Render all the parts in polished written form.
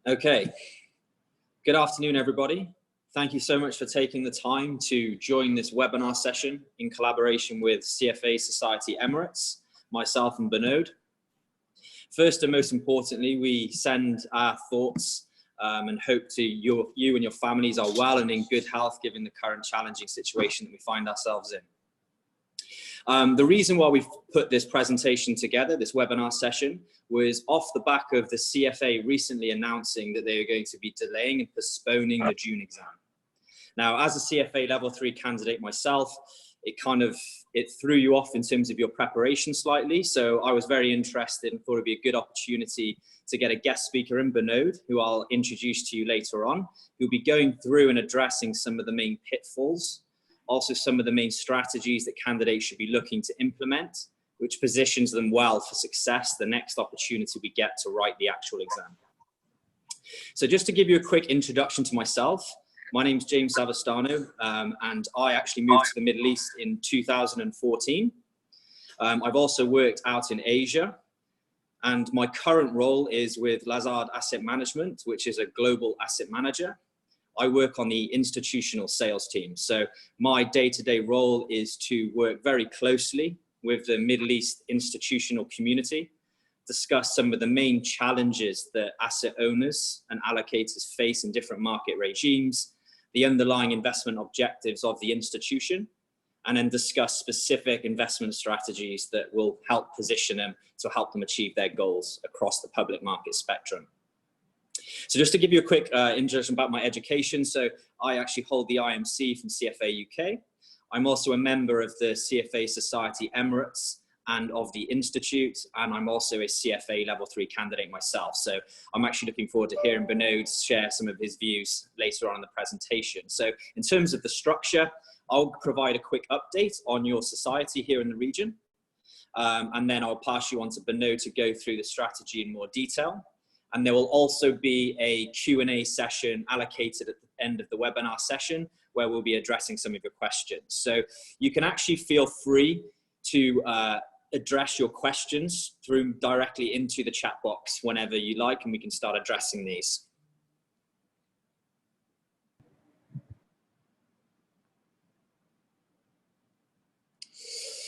Okay, good afternoon, everybody. Thank you so much for taking the time to join this webinar session in collaboration with CFA Society Emirates, myself and Binod. First and most importantly, we send our thoughts and hope to you and your families are well and in good health given the current challenging situation that we find ourselves in. The reason why we've put this presentation together, this webinar session, was off the back of the CFA recently announcing that they are going to be delaying and postponing the June exam. Now, as a CFA level 3 candidate myself, it threw you off in terms of your preparation slightly. So I was very interested and thought it'd be a good opportunity to get a guest speaker in Binod, who I'll introduce to you later on, who'll be going through and addressing some of the main pitfalls, also some of the main strategies that candidates should be looking to implement, which positions them well for success the next opportunity we get to write the actual exam. So just to give you a quick introduction to myself, my name's James Savastano, and I actually moved to the Middle East in 2014. I've also worked out in Asia, and my current role is with Lazard Asset Management, which is a global asset manager. I work on the institutional sales team. So my day-to-day role is to work very closely with the Middle East institutional community, discuss some of the main challenges that asset owners and allocators face in different market regimes, the underlying investment objectives of the institution, and then discuss specific investment strategies that will help position them to help them achieve their goals across the public market spectrum. So just to give you a quick introduction about my education, so I actually hold the IMC from CFA UK. I'm also a member of the CFA Society Emirates and of the Institute, and I'm also a CFA level 3 candidate myself. So I'm actually looking forward to hearing Binod share some of his views later on in the presentation. So in terms of the structure, I'll provide a quick update on your society here in the region, and then I'll pass you on to Binod to go through the strategy in more detail. And there will also be a Q&A session allocated at the end of the webinar session where we'll be addressing some of your questions. So you can actually feel free to address your questions through directly into the chat box whenever you like, and we can start addressing these.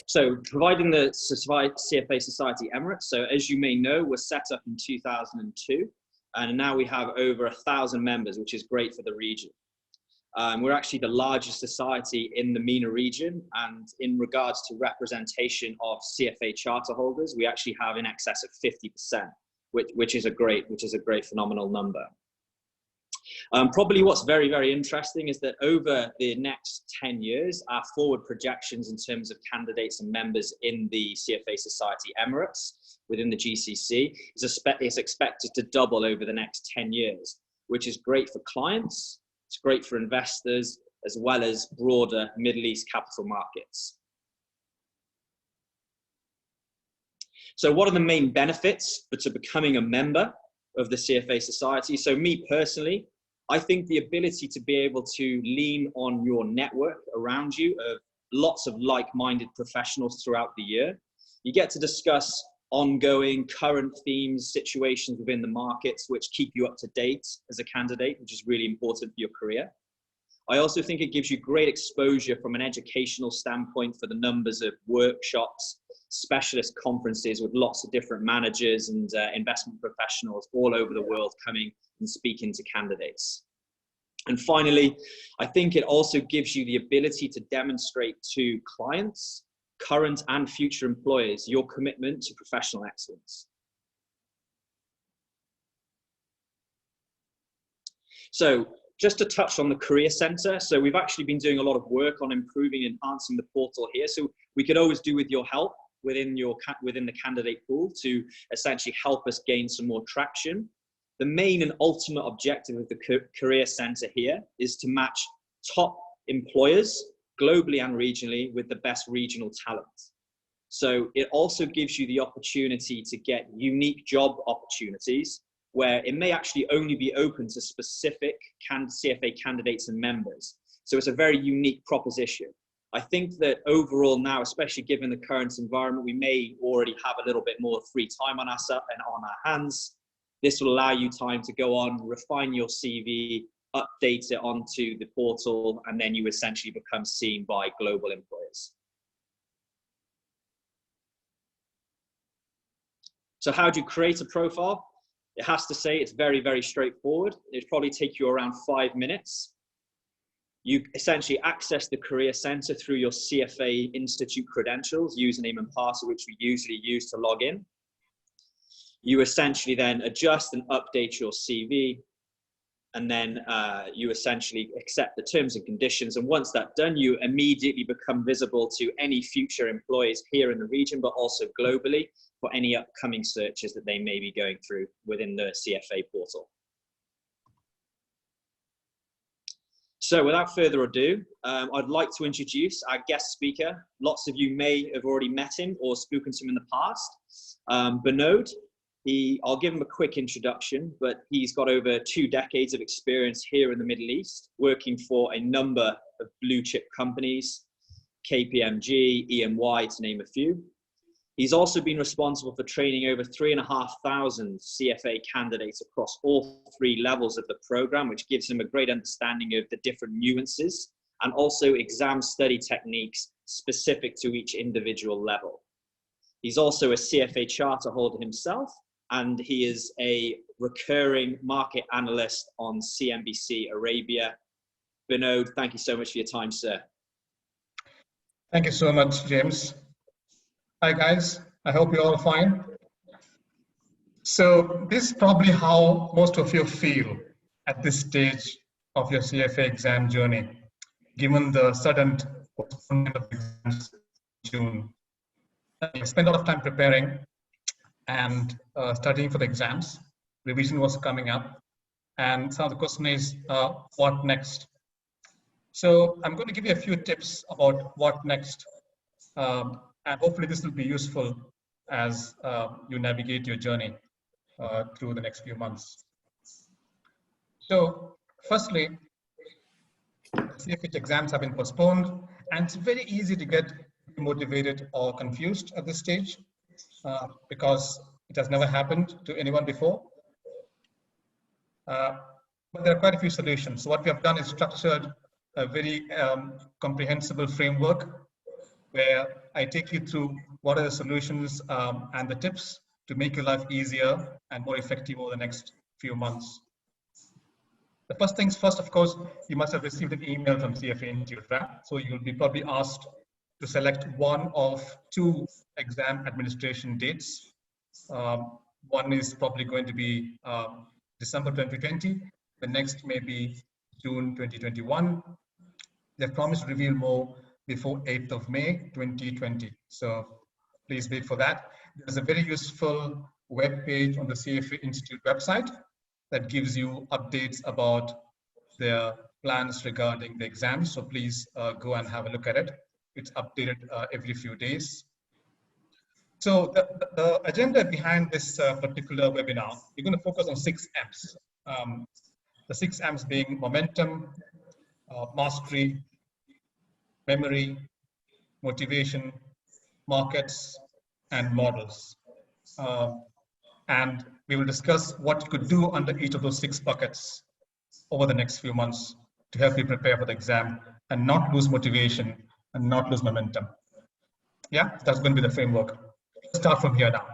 So providing the CFA Society Emirates, so as you may know, we're set up in 2002, and now we have over 1,000 members, which is great for the region. We're actually the largest society in the MENA region, and in regards to representation of CFA charter holders, we actually have in excess of 50%, which is a great phenomenal number. Probably what's very, very interesting is that over the next 10 years, our forward projections in terms of candidates and members in the CFA Society Emirates within the GCC is expected to double over the next 10 years, which is great for clients, it's great for investors, as well as broader Middle East capital markets. So what are the main benefits to becoming a member of the CFA Society? So me personally, I think the ability to be able to lean on your network around you of lots of like-minded professionals throughout the year. You get to discuss ongoing current themes, situations within the markets, which keep you up to date as a candidate, which is really important for your career. I also think it gives you great exposure from an educational standpoint for the numbers of workshops, specialist conferences with lots of different managers and investment professionals all over the world coming and speaking to candidates. And finally, I think it also gives you the ability to demonstrate to clients, current and future employers, your commitment to professional excellence. So just to touch on the Career Center, so we've actually been doing a lot of work on improving and enhancing the portal here. So we could always do with your help within the candidate pool to essentially help us gain some more traction. The main and ultimate objective of the Career Center here is to match top employers globally and regionally with the best regional talent. So it also gives you the opportunity to get unique job opportunities where it may actually only be open to specific CFA candidates and members. So it's a very unique proposition. I think that overall now, especially given the current environment, we may already have a little bit more free time on our hands. This will allow you time to go on, refine your CV, update it onto the portal, and then you essentially become seen by global employers. So how do you create a profile? It has to say it's very, very straightforward. It'll probably take you around 5 minutes. You essentially access the Career Center through your CFA Institute credentials, username and password, which we usually use to log in. You essentially then adjust and update your CV, and then you essentially accept the terms and conditions. And once that's done, you immediately become visible to any future employees here in the region, but also globally for any upcoming searches that they may be going through within the CFA portal. So without further ado, I'd like to introduce our guest speaker. Lots of you may have already met him or spoken to him in the past. Binod. I'll give him a quick introduction, but he's got over 2 decades of experience here in the Middle East, working for a number of blue chip companies, KPMG, EY, to name a few. He's also been responsible for training over 3,500 CFA candidates across all 3 levels of the program, which gives him a great understanding of the different nuances and also exam study techniques specific to each individual level. He's also a CFA charter holder himself, and he is a recurring market analyst on CNBC Arabia. Binod, thank you so much for your time, sir. Thank you so much, James. Hi, guys. I hope you're all fine. So this is probably how most of you feel at this stage of your CFA exam journey, given the sudden postponement of exams in June. I spent a lot of time preparing and studying for the exams. Revision was coming up, and some of the question is, what next? So I'm going to give you a few tips about what next, and hopefully this will be useful as you navigate your journey through the next few months. So firstly, CFA exams have been postponed, and it's very easy to get motivated or confused at this stage because it has never happened to anyone before. But there are quite a few solutions. So what we have done is structured a very comprehensible framework where I take you through what are the solutions and the tips to make your life easier and more effective over the next few months. The first things first, of course, you must have received an email from CFA Institute, right? So you'll be probably asked to select one of 2 exam administration dates. One is probably going to be December 2020. The next may be June 2021. They've promised to reveal more before 8th of May 2020. So please wait for that. There's a very useful web page on the CFA Institute website that gives you updates about their plans regarding the exams. So please go and have a look at it. It's updated every few days. So the agenda behind this particular webinar, you're going to focus on 6 M's. The 6 M's being momentum, mastery, memory, motivation, markets, and models. And we will discuss what you could do under each of those 6 buckets over the next few months to help you prepare for the exam and not lose motivation and not lose momentum. Yeah, that's going to be the framework. Let's start from here now.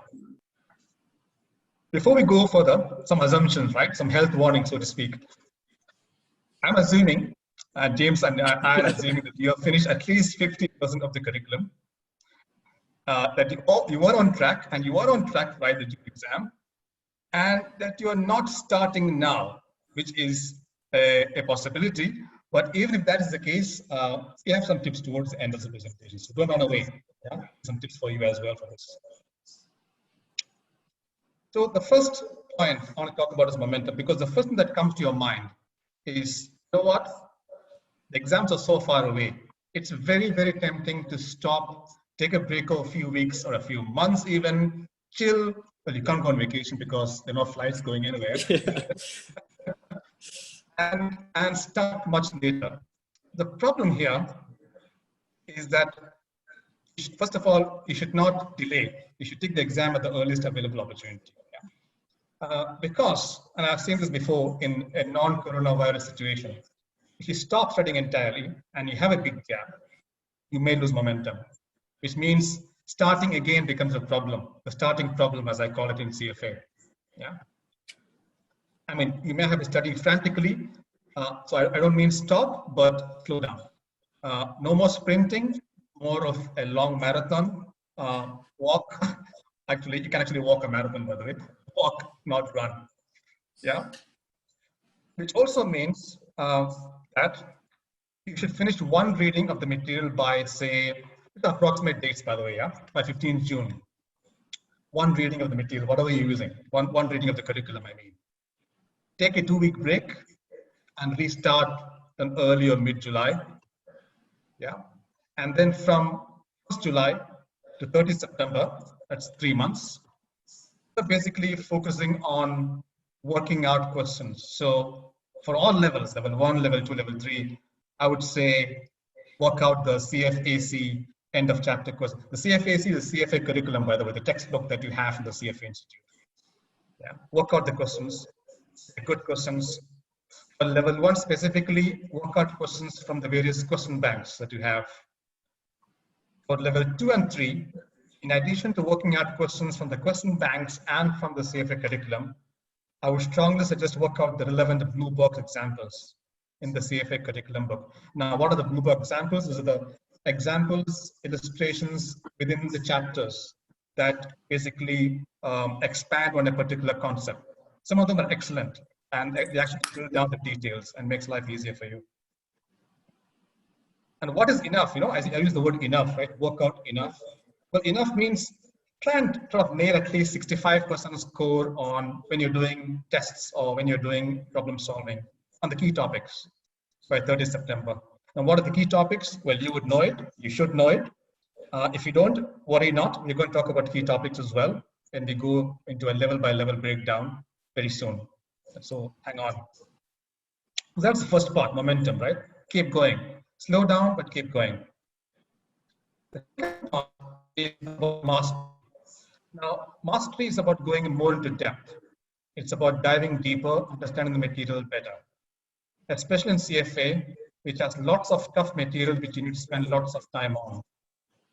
Before we go further, some assumptions, right? Some health warnings, so to speak. I'm assuming, James and I are assuming that you have finished at least 50% of the curriculum, that you are on track, and you are on track to write the exam, and that you are not starting now, which is a possibility. But even if that is the case, we have some tips towards the end of the presentation. So don't run away. Yeah? Some tips for you as well for this. So the first point I want to talk about is momentum, because the first thing that comes to your mind is, you know what? The exams are so far away. It's very, very tempting to stop, take a break of a few weeks or a few months even, chill. Well, you can't go on vacation because there are no flights going anywhere. and start much later. The problem here is that, first of all, you should not delay. You should take the exam at the earliest available opportunity. Yeah? Because, and I've seen this before in a non-coronavirus situation, if you stop studying entirely and you have a big gap, you may lose momentum, which means starting again becomes a problem, the starting problem, as I call it in CFA. Yeah. I mean, you may have been studying frantically. So I don't mean stop, but slow down. No more sprinting, more of a long marathon. Walk. Actually, you can actually walk a marathon, by the way. Walk, not run. Yeah. Which also means that you should finish one reading of the material by, say, the approximate dates, by the way, yeah, by 15th June. One reading of the material, whatever you're using, one reading of the curriculum, I mean. Take a 2-week break and restart in early or mid-July. Yeah. And then from 1st July to 30th September, that's 3 months. So basically focusing on working out questions. So for all levels, level 1, level 2, level 3, I would say work out the CFAC end of chapter question. The CFAC is the CFA curriculum, by the way, the textbook that you have in the CFA Institute. Yeah. Work out the questions, the good questions. For level 1 specifically, work out questions from the various question banks that you have. For level 2 and 3, in addition to working out questions from the question banks and from the CFA curriculum, I would strongly suggest work out the relevant blue box examples in the CFA curriculum book. Now, what are the blue box examples? These are the examples, illustrations within the chapters that basically expand on a particular concept. Some of them are excellent, and they actually drill down the details and makes life easier for you. And what is enough? You know, I use the word enough, right? Work out enough. Well, enough means try and sort of nail at least 65% score on when you're doing tests or when you're doing problem solving on the key topics by 30th September. Now, what are the key topics? Well, you would know it. You should know it. If you don't, worry not. We're going to talk about key topics as well when we go into a level by level breakdown very soon. So hang on. That's the first part, momentum, right? Keep going. Slow down, but keep going. The second part is about mastery. Now, mastery is about going more into depth. It's about diving deeper, understanding the material better, especially in CFA, which has lots of tough material which you need to spend lots of time on.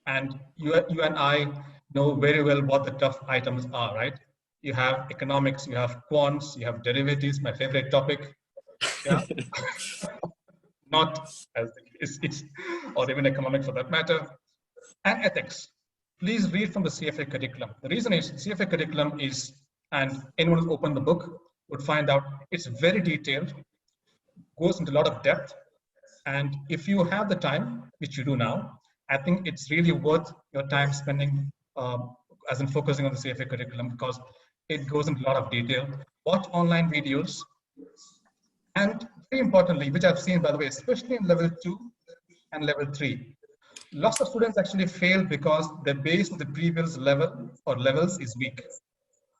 And you and I know very well what the tough items are, right? You have economics, you have quants, you have derivatives, my favorite topic. Yeah. Not as it's, or even economics for that matter, and ethics. Please read from the CFA curriculum. The reason is CFA curriculum is, and anyone who's opened the book would find out it's very detailed, goes into a lot of depth. And if you have the time, which you do now, I think it's really worth your time spending as in focusing on the CFA curriculum because it goes into a lot of detail. Watch online videos. And very importantly, which I've seen, by the way, especially in level 2 and level 3, lots of students actually fail because the base of the previous level or levels is weak.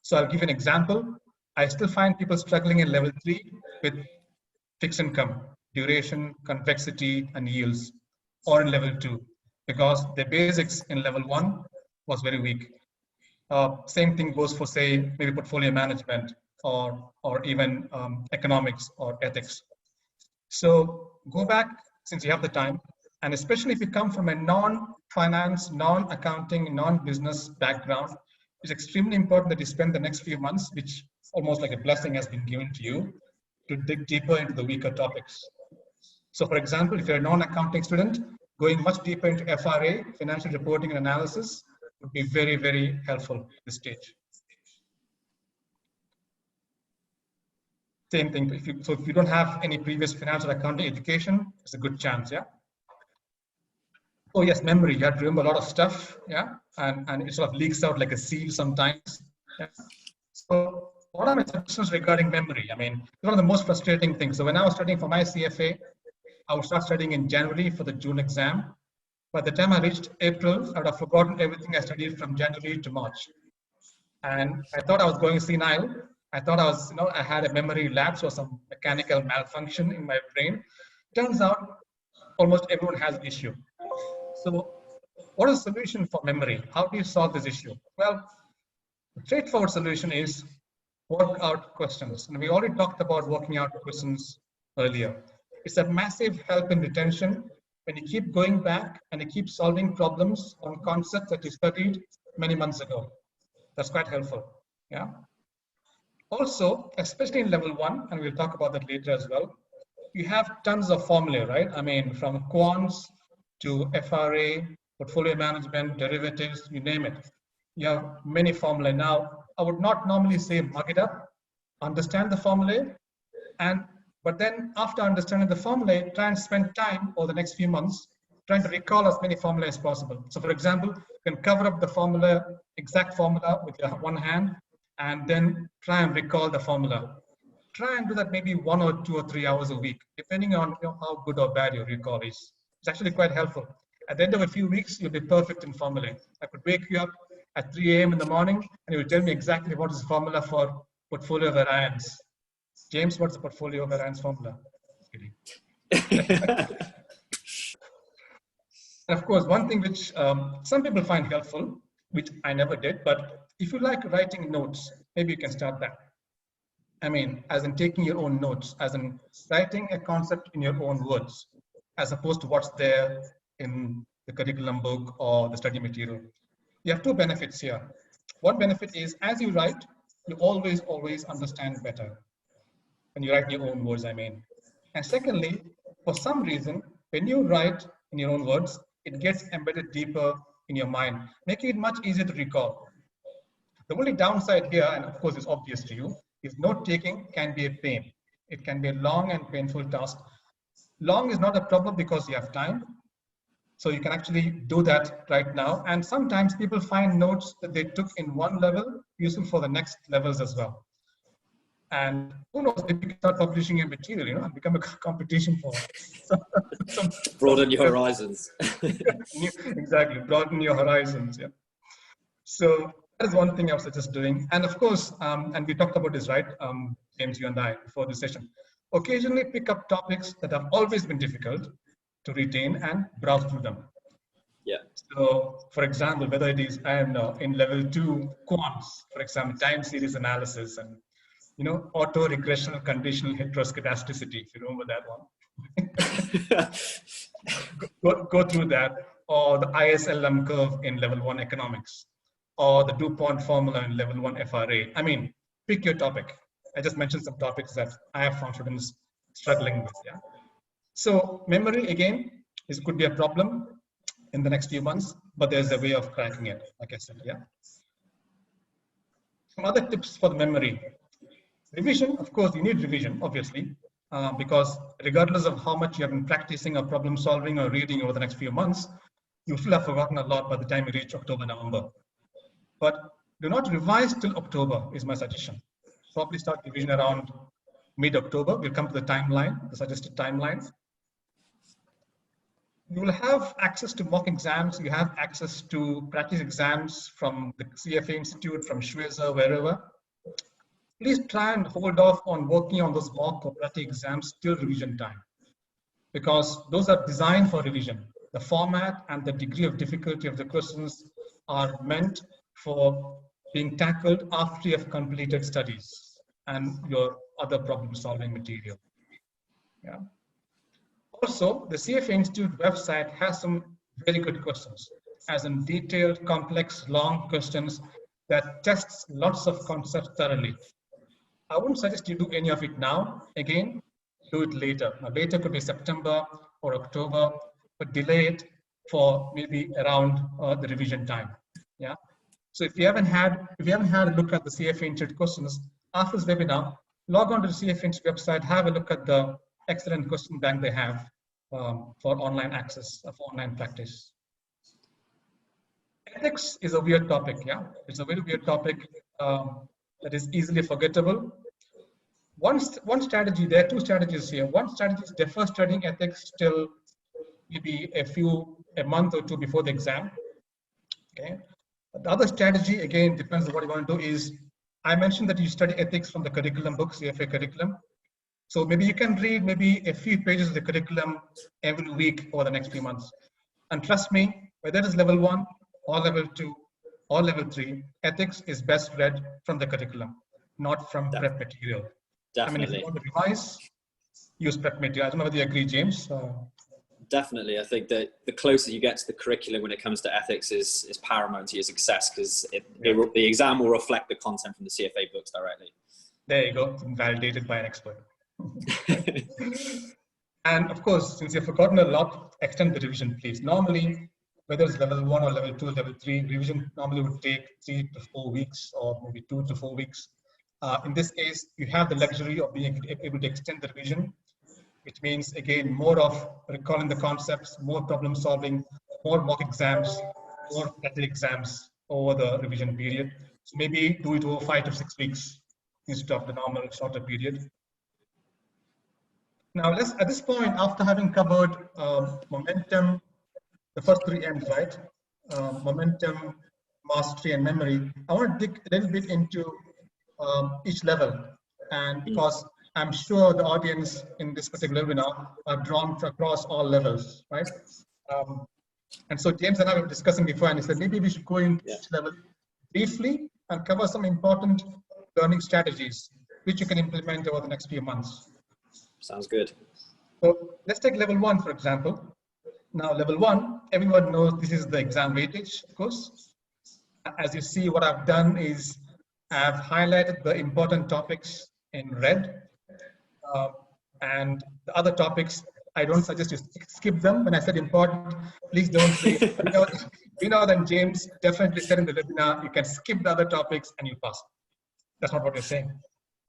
So I'll give you an example. I still find people struggling in level 3 with fixed income, duration, convexity, and yields, or in level 2, because the basics in level 1 was very weak. Same thing goes for, say, maybe portfolio management or even economics or ethics. So go back since you have the time, and especially if you come from a non-finance, non-accounting, non-business background, it's extremely important that you spend the next few months, which almost like a blessing has been given to you, to dig deeper into the weaker topics. So for example, if you're a non-accounting student, going much deeper into FRA, financial reporting and analysis, would be very, very helpful at this stage. Same thing, if you don't have any previous financial accounting education, it's a good chance, yeah? Oh yes, memory, you have to remember a lot of stuff, yeah? And it sort of leaks out like a seal sometimes. Yeah? So what are my suggestions regarding memory? I mean, it's one of the most frustrating things. So when I was studying for my CFA, I would start studying in January for the June exam. By the time I reached April, I would have forgotten everything I studied from January to March. And I thought I was going senile. I thought I was, I had a memory lapse or some mechanical malfunction in my brain. Turns out almost everyone has an issue. So what is the solution for memory? How do you solve this issue? Well, the straightforward solution is work out questions. And we already talked about working out questions earlier. It's a massive help in retention when you keep going back and you keep solving problems on concepts that you studied many months ago. That's quite helpful. Yeah. Also, especially in level 1, and we'll talk about that later as well, you have tons of formulae, right? I mean, from quants to FRA, portfolio management, derivatives, you name it. You have many formulae. Now, I would not normally say mug it up, understand the formulae, but then after understanding the formulae, try and spend time over the next few months trying to recall as many formulae as possible. So for example, you can cover up the formula, exact formula with your one hand, and then try and recall the formula. Try and do that maybe 1 or 2 or 3 hours a week, depending on how good or bad your recall is. It's actually quite helpful. At the end of a few weeks, you'll be perfect in formulae. I could wake you up at 3 a.m. in the morning, and you will tell me exactly what is the formula for portfolio variance. James, what's the portfolio variance formula? And of course, one thing which some people find helpful, which I never did, but if you like writing notes, maybe you can start that. I mean, as in taking your own notes, as in writing a concept in your own words, as opposed to what's there in the curriculum book or the study material. You have two benefits here. One benefit is, as you write, you always understand better. When you write in your own words, I mean. And secondly, for some reason, when you write in your own words, it gets embedded deeper in your mind, making it much easier to recall. The only downside here, and of course it's obvious to you, is note taking can be a pain. It can be a long and painful task. Long is not a problem because you have time. So you can actually do that right now. And sometimes people find notes that they took in one level useful for the next levels as well. And who knows, maybe you can start publishing your material, and become a competition for broaden your horizons. Exactly, broaden your horizons. Yeah. So that is one thing I was just doing. And of course, and we talked about this, right, James, you and I, before this session. Occasionally pick up topics that have always been difficult to retain and browse through them. Yeah. So, for example, whether it is in level 2 quants, for example, time series analysis and auto-regressional conditional heteroscedasticity, if you remember that one. go through that, or the ISLM curve in level 1 economics, or the DuPont formula in level 1 FRA. I mean, pick your topic. I just mentioned some topics that I have found students struggling with. Yeah. So memory, again, could be a problem in the next few months, but there's a way of cracking it, like I said. Yeah. Some other tips for the memory. Revision, of course, you need revision, obviously, because regardless of how much you have been practicing or problem solving or reading over the next few months, you still have forgotten a lot by the time you reach October, November. But do not revise till October is my suggestion. Probably start revision around mid-October. We'll come to the timeline, the suggested timeline. You will have access to mock exams. You have access to practice exams from the CFA Institute, from Schweizer, wherever. Please try and hold off on working on those mock or practice exams till revision time, because those are designed for revision. The format and the degree of difficulty of the questions are meant for being tackled after you have completed studies and your other problem solving material. Yeah. Also, the CFA Institute website has some very good questions, as in detailed, complex, long questions that tests lots of concepts thoroughly. I wouldn't suggest you do any of it now. Again, do it later. Now, later could be September or October, but delay it for maybe around the revision time. Yeah. So if you haven't had a look at the CFA Institute questions after this webinar, log on to the CFA Institute website, have a look at the excellent question bank they have for online access, for online practice. Ethics is a weird topic. Yeah, it's a very weird topic that is easily forgettable. One strategy, there are two strategies here. One strategy is defer studying ethics till maybe a month or two before the exam. Okay. The other strategy, again, depends on what you want to do, is I mentioned that you study ethics from the curriculum book, CFA curriculum. So maybe you can read maybe a few pages of the curriculum every week over the next few months. And trust me, whether it is level 1 or level 2 or level 3, ethics is best read from the curriculum. not from prep material. Definitely. I mean, if you want to revise, use prep material. I don't know whether you agree, James. Definitely. I think that the closer you get to the curriculum when it comes to ethics is paramount to your success, because the exam will reflect the content from the CFA books directly. There you go, validated by an expert. And of course, since you've forgotten a lot, extend the revision, please. Normally, whether it's level 1 or level 2, level 3, revision normally would take 3 to 4 weeks or maybe 2 to 4 weeks. In this case, you have the luxury of being able to extend the revision, which means, again, more of recalling the concepts, more problem solving, more mock exams, more practical exams over the revision period. So maybe do it over 5 to 6 weeks instead of the normal shorter period. Now, at this point, after having covered momentum, the first 3 M's, right? Momentum, mastery, and memory, I want to dig a little bit into each level. And because I'm sure the audience in this particular webinar are drawn across all levels, right? And so James and I were discussing before, and he said, maybe we should go into each level briefly and cover some important learning strategies, which you can implement over the next few months. Sounds good. So let's take level 1, for example. Now, level 1, everyone knows this is the exam weightage, of course. As you see, what I've done is I've highlighted the important topics in red. And the other topics, I don't suggest you skip them. When I said important, please don't say, Binod and James definitely said in the webinar, you can skip the other topics and you pass. That's not what we're saying.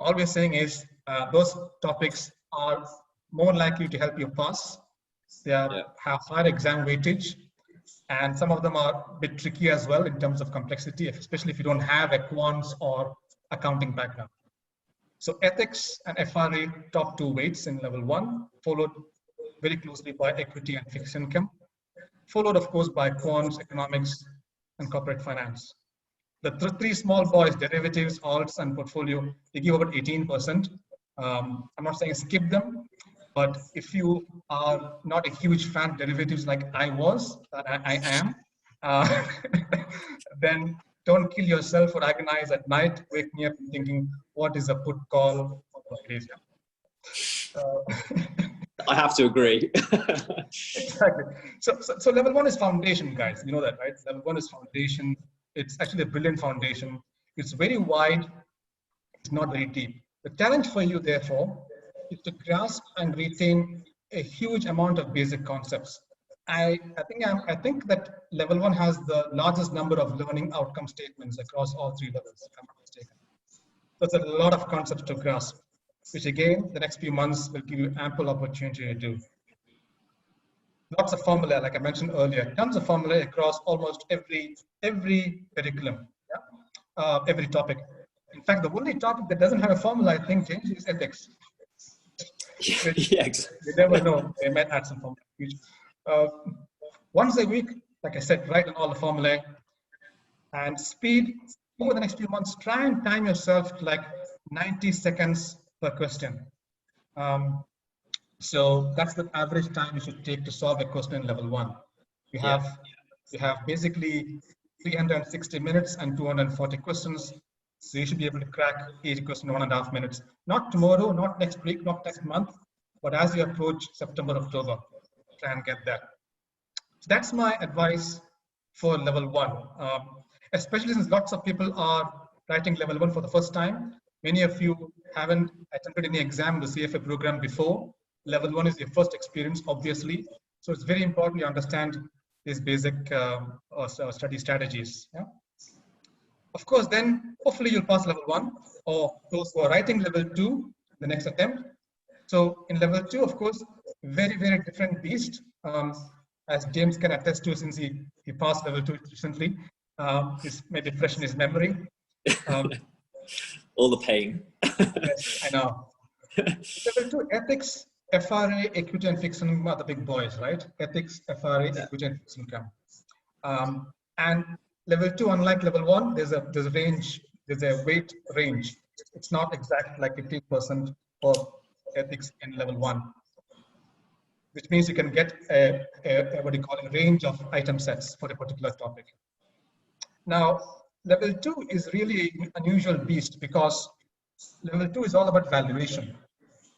All we're saying is those topics are more likely to help you pass. They have higher exam weightage, and some of them are a bit tricky as well in terms of complexity, especially if you don't have a quants or accounting background. So ethics and FRA, top 2 weights in level 1, followed very closely by equity and fixed income, followed of course by quants, economics, and corporate finance. The 3 small boys, derivatives, alts, and portfolio, they give about 18%. I'm not saying skip them, but if you are not a huge fan of derivatives like I was, I am, then don't kill yourself or agonize at night, wake me up and thinking, what is a put call? I have to agree. Exactly. So level 1 is foundation, guys. You know that, right? Level 1 is foundation. It's actually a brilliant foundation. It's very wide. It's not very deep. The challenge for you, therefore, is to grasp and retain a huge amount of basic concepts. I think that level 1 has the largest number of learning outcome statements across all 3 levels, if I'm not mistaken. So it's a lot of concepts to grasp, which again, the next few months will give you ample opportunity to do. Lots of formula, like I mentioned earlier, tons of formula across almost every curriculum, every topic. In fact, the only topic that doesn't have a formula, I think, James, is ethics. Yes. You never know. They might add some formula. Once a week, like I said, write on all the formulae and speed over the next few months. Try and time yourself to like 90 seconds per question. So that's the average time you should take to solve a question in level 1. You have basically 360 minutes and 240 questions. So you should be able to crack each question in 1.5 minutes. Not tomorrow, not next week, not next month, but as you approach September, October, try and get that. So that's my advice for level 1, especially since lots of people are writing level 1 for the first time. Many of you haven't attended any exam in the CFA program before. Level 1 is your first experience, obviously. So it's very important you understand these basic study strategies. Yeah? Of course, then hopefully you'll pass level 1, or those who are writing level 2, the next attempt. So in level 2, of course, very, very different beast. As James can attest to, since he passed level 2 recently, it's maybe fresh in his memory. All the pain. Yes, I know. Level 2, ethics, FRA, equity, and fixed income are the big boys, right? Ethics, FRA, equity, and fixed income. And level 2, unlike level 1, there's a range, there's a weight range. It's not exact like 15% for ethics in level 1, which means you can get a what do you call it, range of item sets for a particular topic. Now, level 2 is really an unusual beast because Level 2 is all about valuation,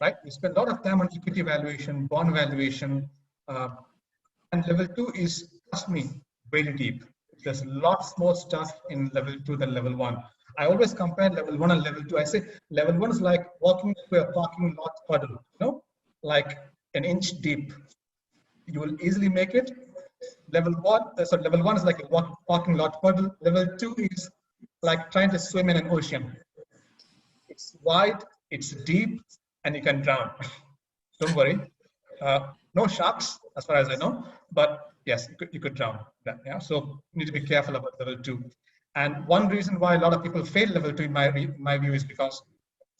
right? We spend a lot of time on equity valuation, bond valuation, and level 2 is, trust me, very deep. There's lots more stuff in level 2 than level 1. I always compare level 1 and level 2. I say level 1 is like walking through a parking lot puddle, like an inch deep. You will easily make it. Level 1 is like a parking lot puddle. Level 2 is like trying to swim in an ocean. It's wide, it's deep, and you can drown. Don't worry. No sharks, as far as I know, but yes, you could drown. Yeah? So you need to be careful about level 2. And one reason why a lot of people fail level 2, in my view, is because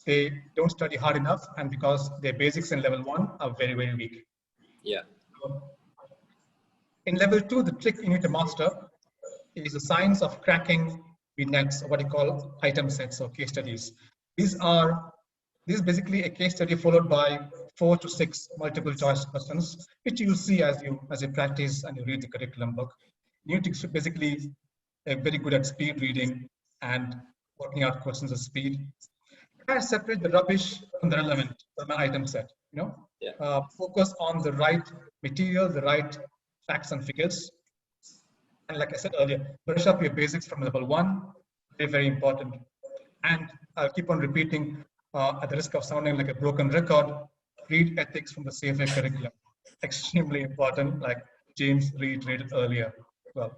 they don't study hard enough and because their basics in level 1 are very, very weak. Yeah. In level 2, the trick you need to master is the science of cracking vignettes, or what you call item sets or case studies. This is basically a case study followed by 4 to 6 multiple choice questions, which you'll see as you practice and you read the curriculum book. You need to basically very good at speed reading and working out questions at speed. Try to separate the rubbish from the relevant from an item set. Yeah. Focus on the right material, the right facts and figures. And like I said earlier, brush up your basics from level 1. Very, very important. And I'll keep on repeating at the risk of sounding like a broken record, read ethics from the CFA curriculum. Extremely important, like James reiterated earlier. Well,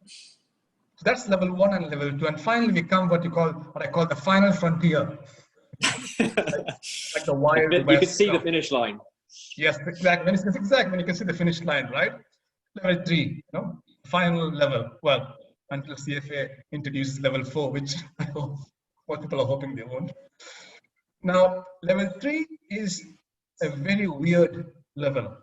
so that's level 1 and level 2. And finally, we come what I call the final frontier. like the Wild West. You can see the finish line. Yes, exactly. When you can see the finish line, right? Level 3, final level. Well, until CFA introduces level 4, which I hope most people are hoping they won't. Now, level 3 is a very weird level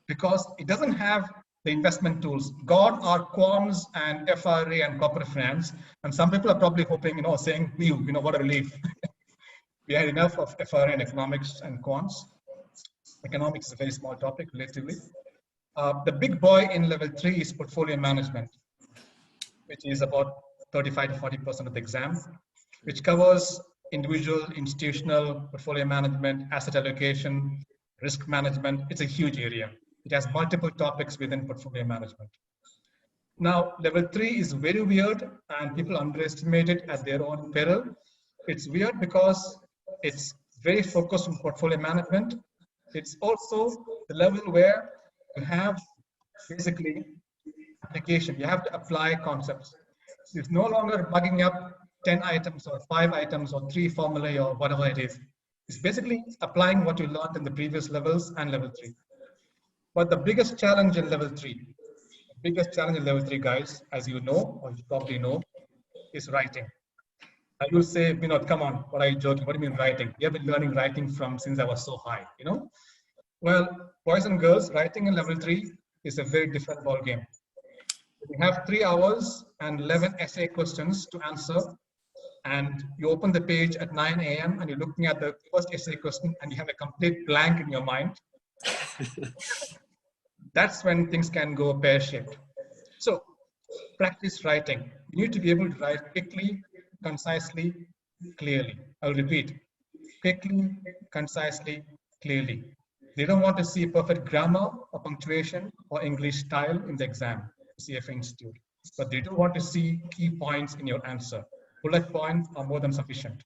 because it doesn't have the investment tools. God are quants and FRA and corporate finance. And some people are probably hoping, saying, what a relief. We had enough of FRA and economics and quants. Economics is a very small topic, relatively. The big boy in level 3 is portfolio management, which is about 35 to 40% of the exam, which covers individual, institutional, portfolio management, asset allocation, risk management. It's a huge area. It has multiple topics within portfolio management. Now, level 3 is very weird and people underestimate it at their own peril. It's weird because it's very focused on portfolio management. It's also the level where you have basically application. You have to apply concepts. It's no longer bugging up 10 items or 5 items or 3 formulae or whatever it is. It's basically applying what you learned in the previous levels and level 3. But the biggest challenge in level 3, guys, as you know, or you probably know, is writing. I will say, Binod, come on, what are you joking? What do you mean writing? You have been learning writing since I was so high, Well, boys and girls, writing in level 3 is a very different ball game. You have 3 hours and 11 essay questions to answer, and you open the page at 9 a.m. and you're looking at the first essay question and you have a complete blank in your mind. That's when things can go pear-shaped. So, practice writing. You need to be able to write quickly, concisely, clearly. I'll repeat, quickly, concisely, clearly. They don't want to see perfect grammar or punctuation or English style in the exam, CFA Institute, but they do want to see key points in your answer. Bullet points are more than sufficient.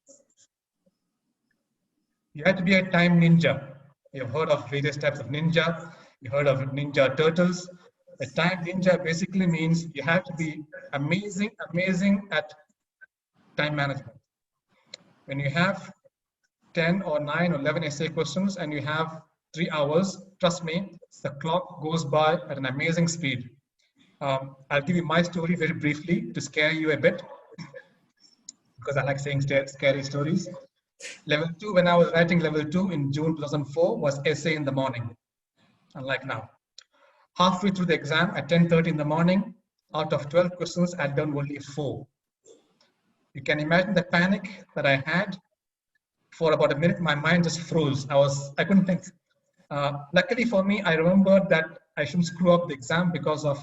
You have to be a time ninja. You've heard of various types of ninja. You heard of Ninja Turtles. A time ninja basically means you have to be amazing at time management. When you have 10 or 9 or 11 essay questions and you have 3 hours, trust me, the clock goes by at an amazing speed. I'll give you my story very briefly to scare you a bit, because I like saying scary stories. Level 2, when I was writing level 2 in June 2004, was essay in the morning, unlike now. Halfway through the exam at 10:30 in the morning, out of 12 questions, I'd done only 4. You can imagine the panic that I had. For about a minute, my mind just froze. I couldn't think. Luckily for me, I remembered that I shouldn't screw up the exam because of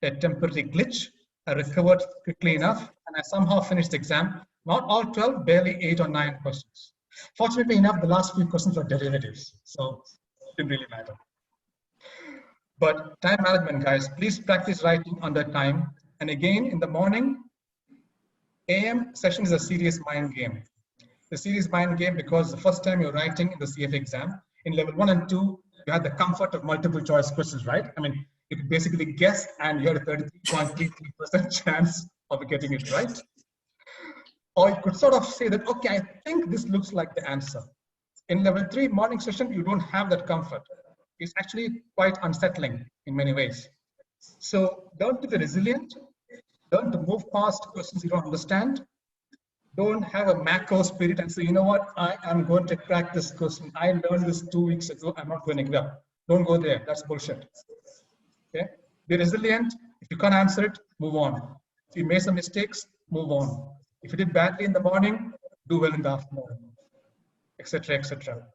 a temporary glitch. I recovered quickly enough, and I somehow finished the exam Not all 12, barely 8 or 9 questions. Fortunately enough, the last few questions were derivatives, so it didn't really matter. But time management, guys, please practice writing under time. And again, in the morning, AM session is a serious mind game. The serious mind game because the first time you're writing in the CFA exam, in level 1 and 2, you had the comfort of multiple choice questions, right? I mean, you could basically guess and you had a 33.33% chance of getting it right. Or you could sort of say that, okay, I think this looks like the answer. In level 3 morning session, you don't have that comfort. It's actually quite unsettling in many ways. So learn to be resilient, learn to move past questions you don't understand. Don't have a macro spirit and say, you know what, I am going to crack this question. I learned this 2 weeks ago, I'm not going to give up. Don't go there, that's bullshit. Okay, be resilient. If you can't answer it, move on. If you made some mistakes, move on. If you did badly in the morning, do well in the afternoon, etc., etc.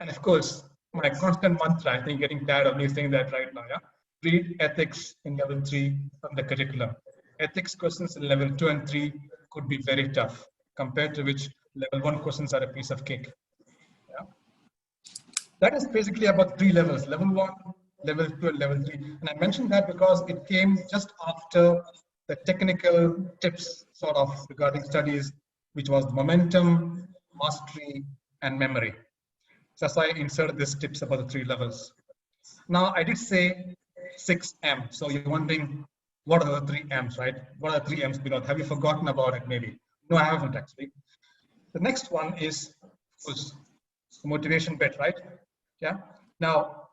And of course, my constant mantra, I think getting tired of me saying that right now, yeah? Read ethics in level 3 from the curriculum. Ethics questions in level 2 and 3 could be very tough, compared to which level 1 questions are a piece of cake. Yeah? That is basically about 3 levels, level 1, level 2, and level 3. And I mentioned that because it came just after the technical tips sort of regarding studies, which was momentum, mastery, and memory. So that's why I inserted these tips about the 3 levels. Now, I did say 6M. So you're wondering, what are the 3 M's, right? What are the 3 M's, Binod? Have you forgotten about it, maybe? No, I haven't, actually. The next one is the motivation bit, right? Yeah. Now,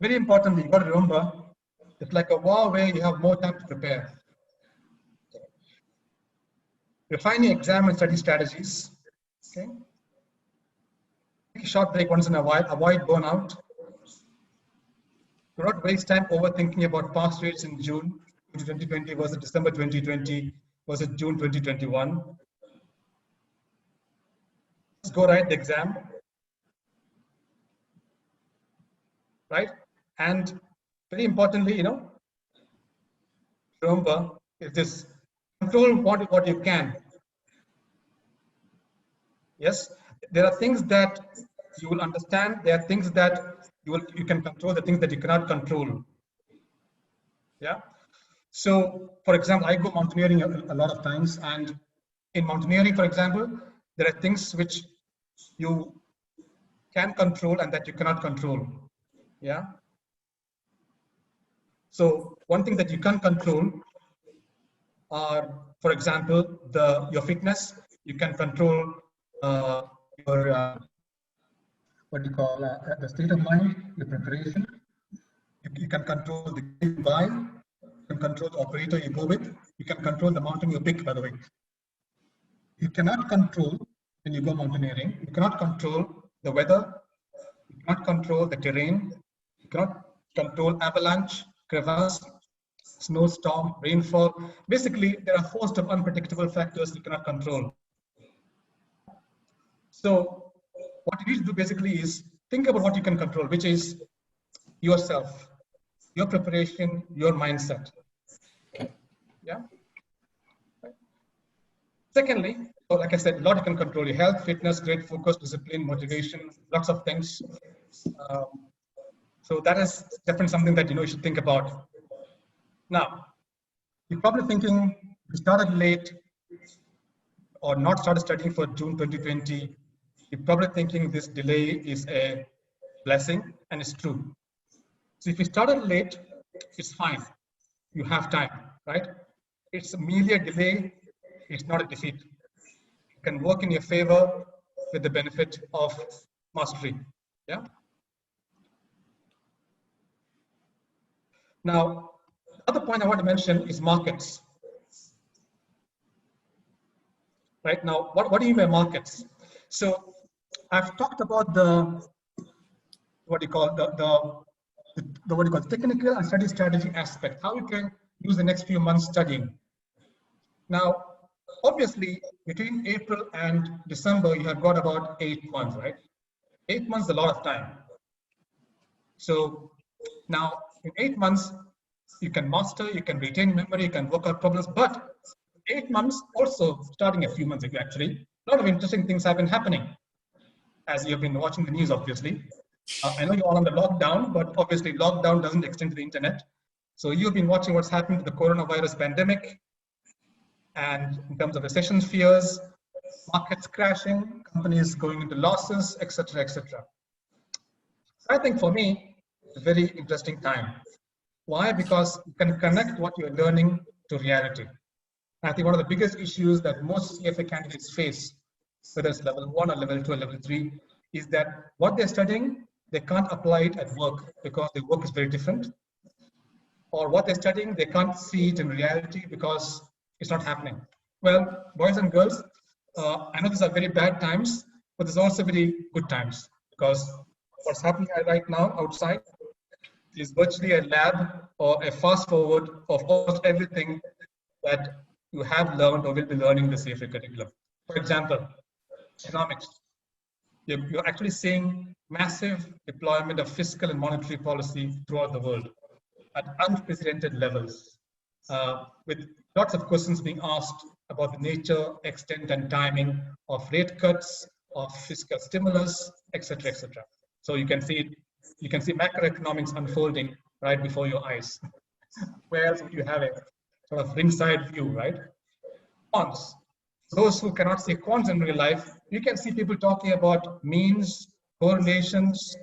very importantly, you got to remember, it's like a war where you have more time to prepare. Refining exam and study strategies. Okay. Take a short break once in a while. Avoid burnout. Do not waste time overthinking about pass rates in June 2020 versus December 2020 versus June 2021. Just go write the exam, right? And very importantly, remember, is this control what you can. Yes, there are things that you will understand. There are things that you can control. The things that you cannot control. Yeah. So, for example, I go mountaineering a lot of times, and in mountaineering, for example, there are things which you can control and that you cannot control. Yeah. So, one thing that you can control are, for example, your fitness. You can control your what do you call the state of mind, your preparation. You can control the you buy. You can control the operator you go with. You can control the mountain you pick, by the way. You cannot control, when you go mountaineering, you cannot control the weather. You cannot control the terrain. You cannot control avalanche, crevasse, snowstorm, rainfall. Basically, there are a host of unpredictable factors you cannot control. So what you need to do basically is think about what you can control, which is yourself, your preparation, your mindset. Yeah. Secondly, like I said, a lot you can control: your health, fitness, great focus, discipline, motivation, lots of things. So that is definitely something that you should think about. Now, you're probably thinking you started late or not started studying for June 2020. You're probably thinking this delay is a blessing, and it's true. So if you started late, it's fine. You have time, right? It's merely a delay. It's not a defeat. It can work in your favor with the benefit of mastery. Yeah. Now, the other point I want to mention is markets. Right now, what do you mean by markets? So I've talked about the technical and study strategy aspect, how you can use the next few months studying. Now, obviously, between April and December, you have got about 8 months, right? 8 months is a lot of time. So now, in 8 months, you can master, you can retain memory, you can work out problems, but 8 months, also starting a few months ago actually, a lot of interesting things have been happening, as you've been watching the news, obviously. I know you're all on the lockdown, but obviously lockdown doesn't extend to the internet. So you've been watching what's happened to the coronavirus pandemic, and in terms of recession fears, markets crashing, companies going into losses, etc., etc. I think for me, it's a very interesting time. Why? Because you can connect what you're learning to reality. I think one of the biggest issues that most CFA candidates face, whether it's level 1 or level 2 or level 3, is that what they're studying, they can't apply it at work because their work is very different. Or what they're studying, they can't see it in reality because it's not happening. Well, boys and girls, I know these are very bad times, but there's also very good times, because what's happening right now outside is virtually a lab or a fast forward of almost everything that you have learned or will be learning in the CFA curriculum. For example, economics. You're actually seeing massive deployment of fiscal and monetary policy throughout the world at unprecedented levels, with lots of questions being asked about the nature, extent, and timing of rate cuts, of fiscal stimulus, etc., etc. So you can see macroeconomics unfolding right before your eyes. Where else would you have a sort of ringside view, right? Quants. Those who cannot see quants in real life, you can see people talking about means, correlations,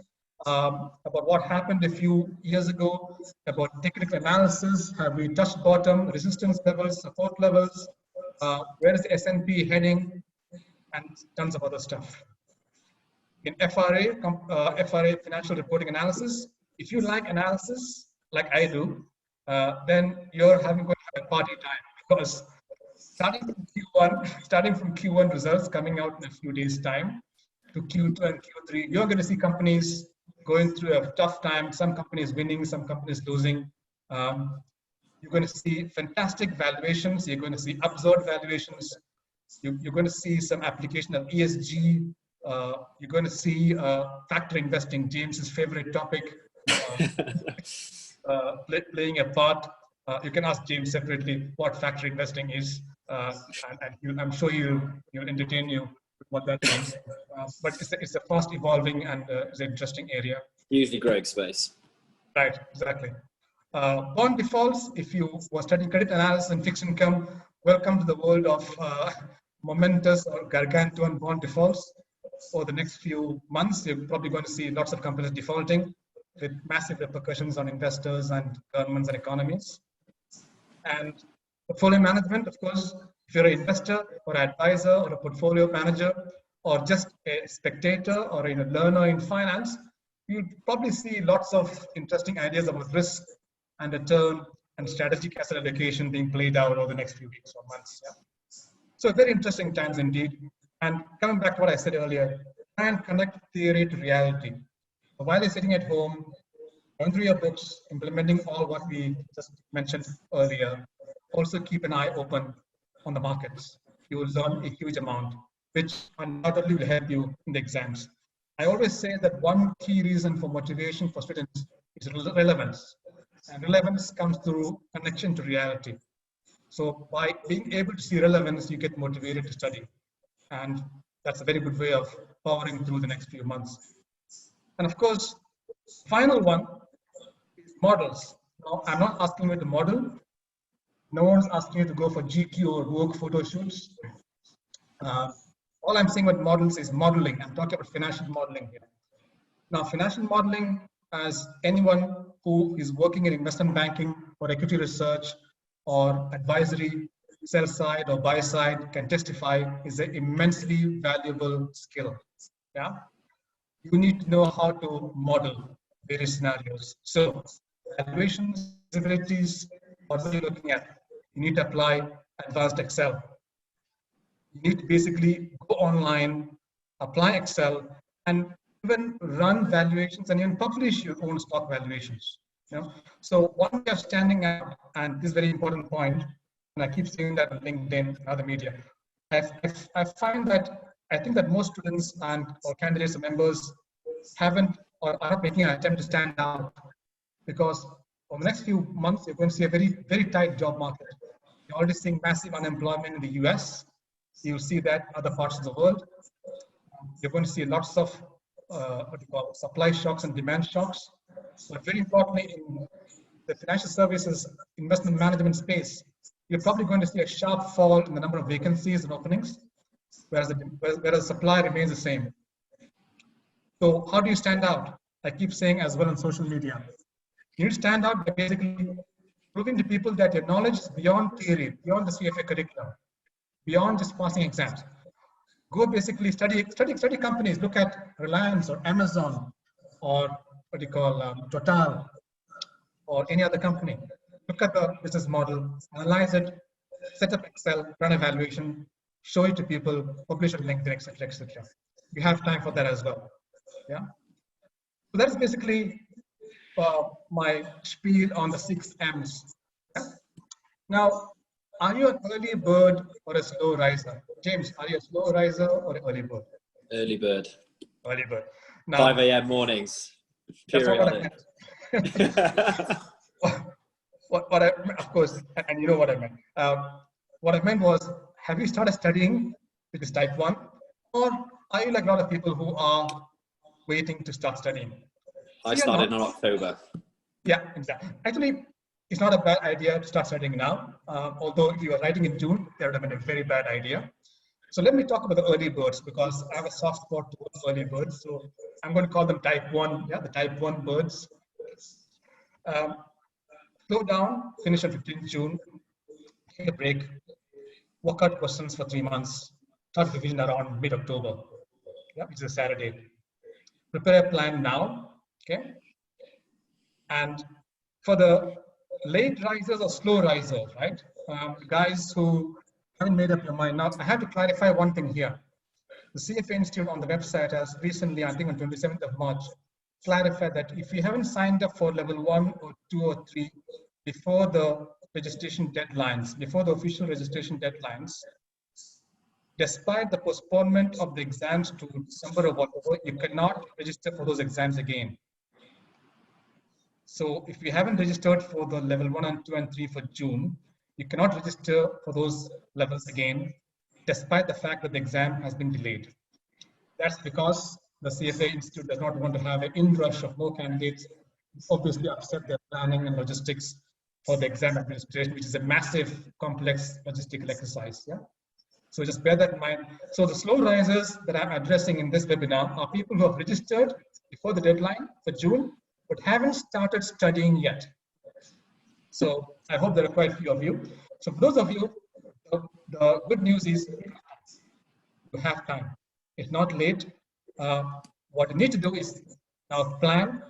about what happened a few years ago, about technical analysis, have we touched bottom, resistance levels, support levels, where is the S&P heading, and tons of other stuff. In FRA financial reporting analysis, if you like analysis, like I do, then you're going to have a party time, because starting from Q1 results coming out in a few days' time to Q2 and Q3, you're going to see companies going through a tough time, some companies winning, some companies losing. You're going to see fantastic valuations, you're going to absurd valuations, you're going to see some application of ESG, you're going to see factor investing, James's favorite topic, playing a part. You can ask James separately what factor investing is, and I'm sure he'll entertain you with what that means. But it's a fast evolving and it's an interesting area. Usually growing space. Right, exactly. Bond defaults, if you were studying credit analysis and fixed income, welcome to the world of momentous or gargantuan bond defaults. For the next few months, you're probably going to see lots of companies defaulting with massive repercussions on investors and governments and economies. And portfolio management, of course, if you're an investor or an advisor or a portfolio manager or just a spectator or a learner in finance, you'll probably see lots of interesting ideas about risk and return and strategic asset allocation being played out over the next few weeks or months. Yeah? So very interesting times indeed. And coming back to what I said earlier, try and connect theory to reality. So while you're sitting at home, going through your books, implementing all what we just mentioned earlier, also keep an eye open on the markets. You will learn a huge amount, which undoubtedly will help you in the exams. I always say that one key reason for motivation for students is relevance. And relevance comes through connection to reality. So by being able to see relevance, you get motivated to study. And that's a very good way of powering through the next few months. And of course, final one is models. Now, I'm not asking you to model. No one's asking you to go for GQ or Vogue photo shoots. All I'm saying about models is modeling. I'm talking about financial modeling here. Now, financial modeling, as anyone who is working in investment banking or equity research or advisory, sell side or buy side can testify, is an immensely valuable skill. Yeah, you need to know how to model various scenarios. So, valuations, visibilities, what are you looking at? You need to apply advanced Excel. You need to basically go online, apply Excel, and even run valuations and even publish your own stock valuations. You know? So one way of standing out, and this is a very important point, and I keep saying that on LinkedIn and other media, I find that I think that most students and or candidates or members haven't or are not making an attempt to stand out, because for the next few months you're going to see a very, very tight job market. You're already seeing massive unemployment in the US. You'll see that in other parts of the world. You're going to see lots of supply shocks and demand shocks. But very importantly, in the financial services investment management space, you're probably going to see a sharp fall in the number of vacancies and openings, whereas the supply remains the same. So how do you stand out? I keep saying as well on social media. You need to stand out by basically proving to people that your knowledge is beyond theory, beyond the CFA curriculum, beyond just passing exams. Go basically study companies. Look at Reliance or Amazon or what do you call Total or any other company. Look at the business model, analyze it, set up Excel, run evaluation, show it to people, publish on LinkedIn, etc., etc. You have time for that as well. Yeah. So that's basically my spiel on the 6 M's. Yeah? Now, are you an early bird or a slow riser? James, are you a slow riser or an early bird? Early bird. Early bird. Now, 5 a.m. mornings. Periodic. What I, of course, and you know what I meant. What I meant was, have you started studying with this type 1? Or are you like a lot of people who are waiting to start studying? I started in October. Yeah, exactly. Actually, it's not a bad idea to start studying now. Although if you were writing in June, that would have been a very bad idea. So let me talk about the early birds, because I have a soft spot towards early birds. So I'm going to call them type 1, yeah, the type 1 birds. Slow down, finish on 15th June, take a break, work out questions for 3 months, start revision around mid-October, yeah, which is a Saturday. Prepare a plan now, okay? And for the late risers or slow risers, right? Guys who haven't made up your mind. Now, I have to clarify one thing here. The CFA Institute on the website has recently, I think on 27th of March, clarified that if you haven't signed up for level 1 or 2 or 3 before the registration deadlines, before the official registration deadlines, despite the postponement of the exams to December or whatever, you cannot register for those exams again. So if you haven't registered for the level 1 and 2 and 3 for June, you cannot register for those levels again, despite the fact that the exam has been delayed. That's because the CFA Institute does not want to have an inrush of more candidates, obviously upset their planning and logistics for the exam administration, which is a massive, complex logistical exercise. Yeah. So just bear that in mind. So the slow risers that I'm addressing in this webinar are people who have registered before the deadline for June, but haven't started studying yet. So I hope there are quite a few of you. So for those of you, the good news is you have time. It's not late. What you need to do is now plan.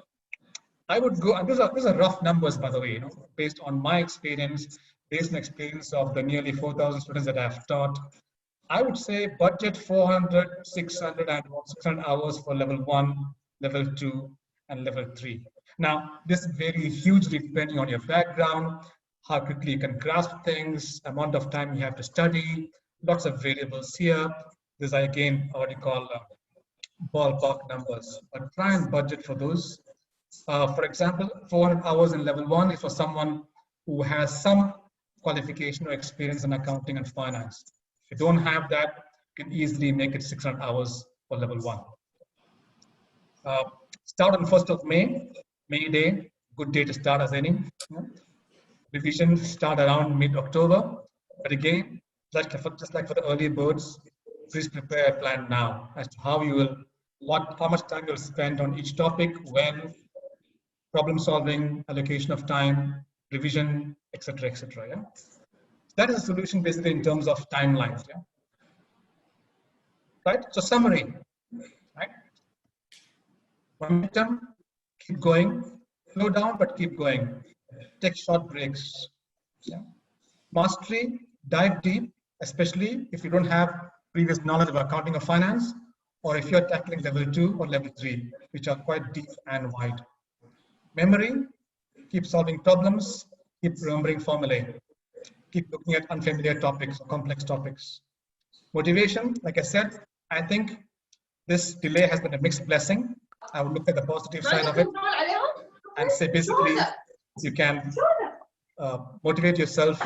I would go, and these are rough numbers, by the way, based on my experience, based on experience of the nearly 4,000 students that I've taught. I would say budget 400, 600, and 600 hours for level 1, level 2, and level 3. Now, this varies hugely depending on your background, how quickly you can grasp things, amount of time you have to study, lots of variables here. These are again what you call ballpark numbers, but try and budget for those. For example, 400 hours in level 1 is for someone who has some qualification or experience in accounting and finance. If you don't have that, you can easily make it 600 hours for level 1. Start on 1st of May, May Day, good day to start as any. Revision start around mid-October. But again, just like for the early birds, please prepare a plan now as to how you will, how much time you'll spend on each topic, when, problem solving, allocation of time, revision, etc., etc. Yeah, that is a solution basically in terms of timelines. Yeah, right. So summary, right? Momentum, keep going. Slow down, but keep going. Take short breaks. Yeah. Mastery, dive deep, especially if you don't have previous knowledge of accounting or finance, or if you're tackling level 2 or level 3, which are quite deep and wide. Memory, keep solving problems, keep remembering formulae, keep looking at unfamiliar topics or complex topics. Motivation, like I said, I think this delay has been a mixed blessing. I would look at the positive side of it and say basically you can motivate yourself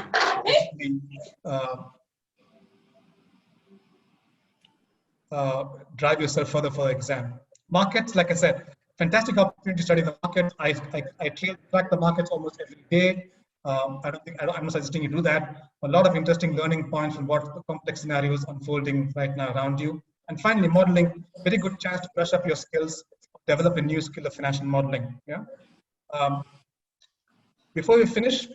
basically drive yourself further for the exam. Markets, like I said, fantastic opportunity to study the markets. I track the markets almost every day. I'm not suggesting you do that. A lot of interesting learning points from what the complex scenarios unfolding right now around you. And finally, modeling, very good chance to brush up your skills, develop a new skill of financial modeling. Yeah. Before we finish,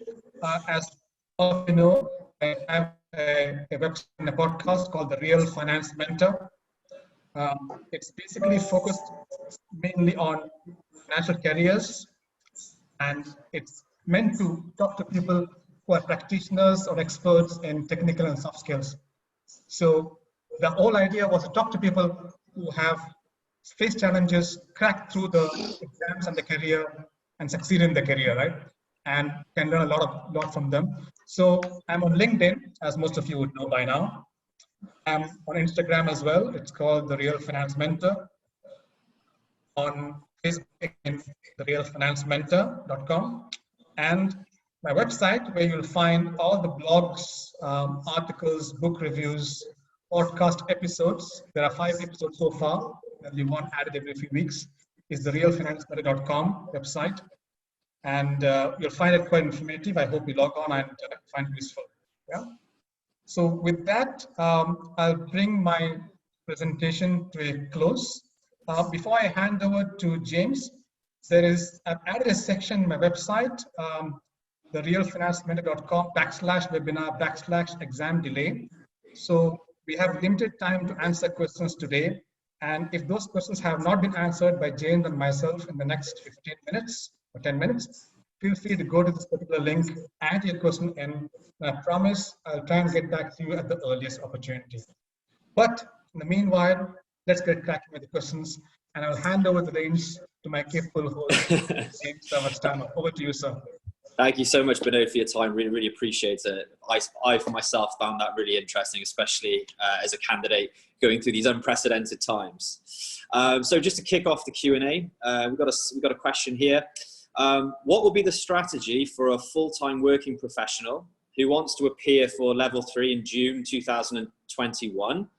as all of you know, I have a website and a podcast called The Real Finance Mentor. It's basically focused mainly on financial careers, and it's meant to talk to people who are practitioners or experts in technical and soft skills. So the whole idea was to talk to people who have faced challenges, cracked through the exams and the career, and succeed in the career, right? And can learn a lot from them. So I'm on LinkedIn, as most of you would know by now. I'm on Instagram as well. It's called The Real Finance Mentor. On Facebook, therealfinancementor.com. And my website, where you'll find all the blogs, articles, book reviews, podcast episodes. There are 5 episodes so far. There'll be one added every few weeks. Is therealfinancementor.com website. And you'll find it quite informative. I hope you log on and find it useful. Yeah. So with that, I'll bring my presentation to a close. Before I hand over to James, I've added a section on my website, therealfinancementor.com/webinar/exam delay. So we have limited time to answer questions today. And if those questions have not been answered by James and myself in the next 15 minutes or 10 minutes, feel free to go to this particular link, add your question, and I promise I'll try and get back to you at the earliest opportunity. But in the meanwhile, let's get cracking with the questions, and I'll hand over the reins to my capable host, James Savastano. Over to you, sir. Thank you so much, Binod, for your time. Really, really appreciate it. I, for myself, found that really interesting, especially as a candidate going through these unprecedented times. So just to kick off the Q&A, we've got a question here. What will be the strategy for a full-time working professional who wants to appear for level 3 in June 2021,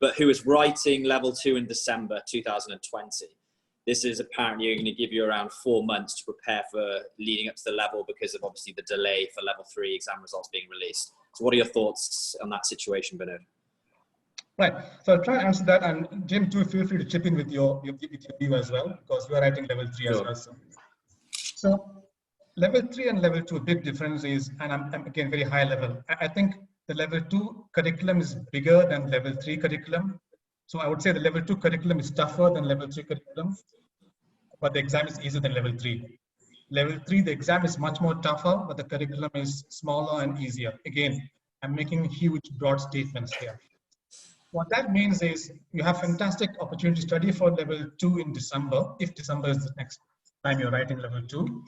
but who is writing level 2 in December 2020? This is apparently going to give you around 4 months to prepare for leading up to the level because of obviously the delay for level 3 exam results being released. So what are your thoughts on that situation, Binod? Right. So I'll try and answer that. And Jim, too, feel free to chip in with your view as well, because you are writing level 3 as well. So level 3 and level 2, a big difference is, and I'm again very high level. I think the level 2 curriculum is bigger than level 3 curriculum. So I would say the level 2 curriculum is tougher than level 3 curriculum, but the exam is easier than level 3. Level 3, the exam is much more tougher, but the curriculum is smaller and easier. Again, I'm making huge, broad statements here. What that means is you have fantastic opportunity to study for level 2 in December, if December is the next time you're writing level 2.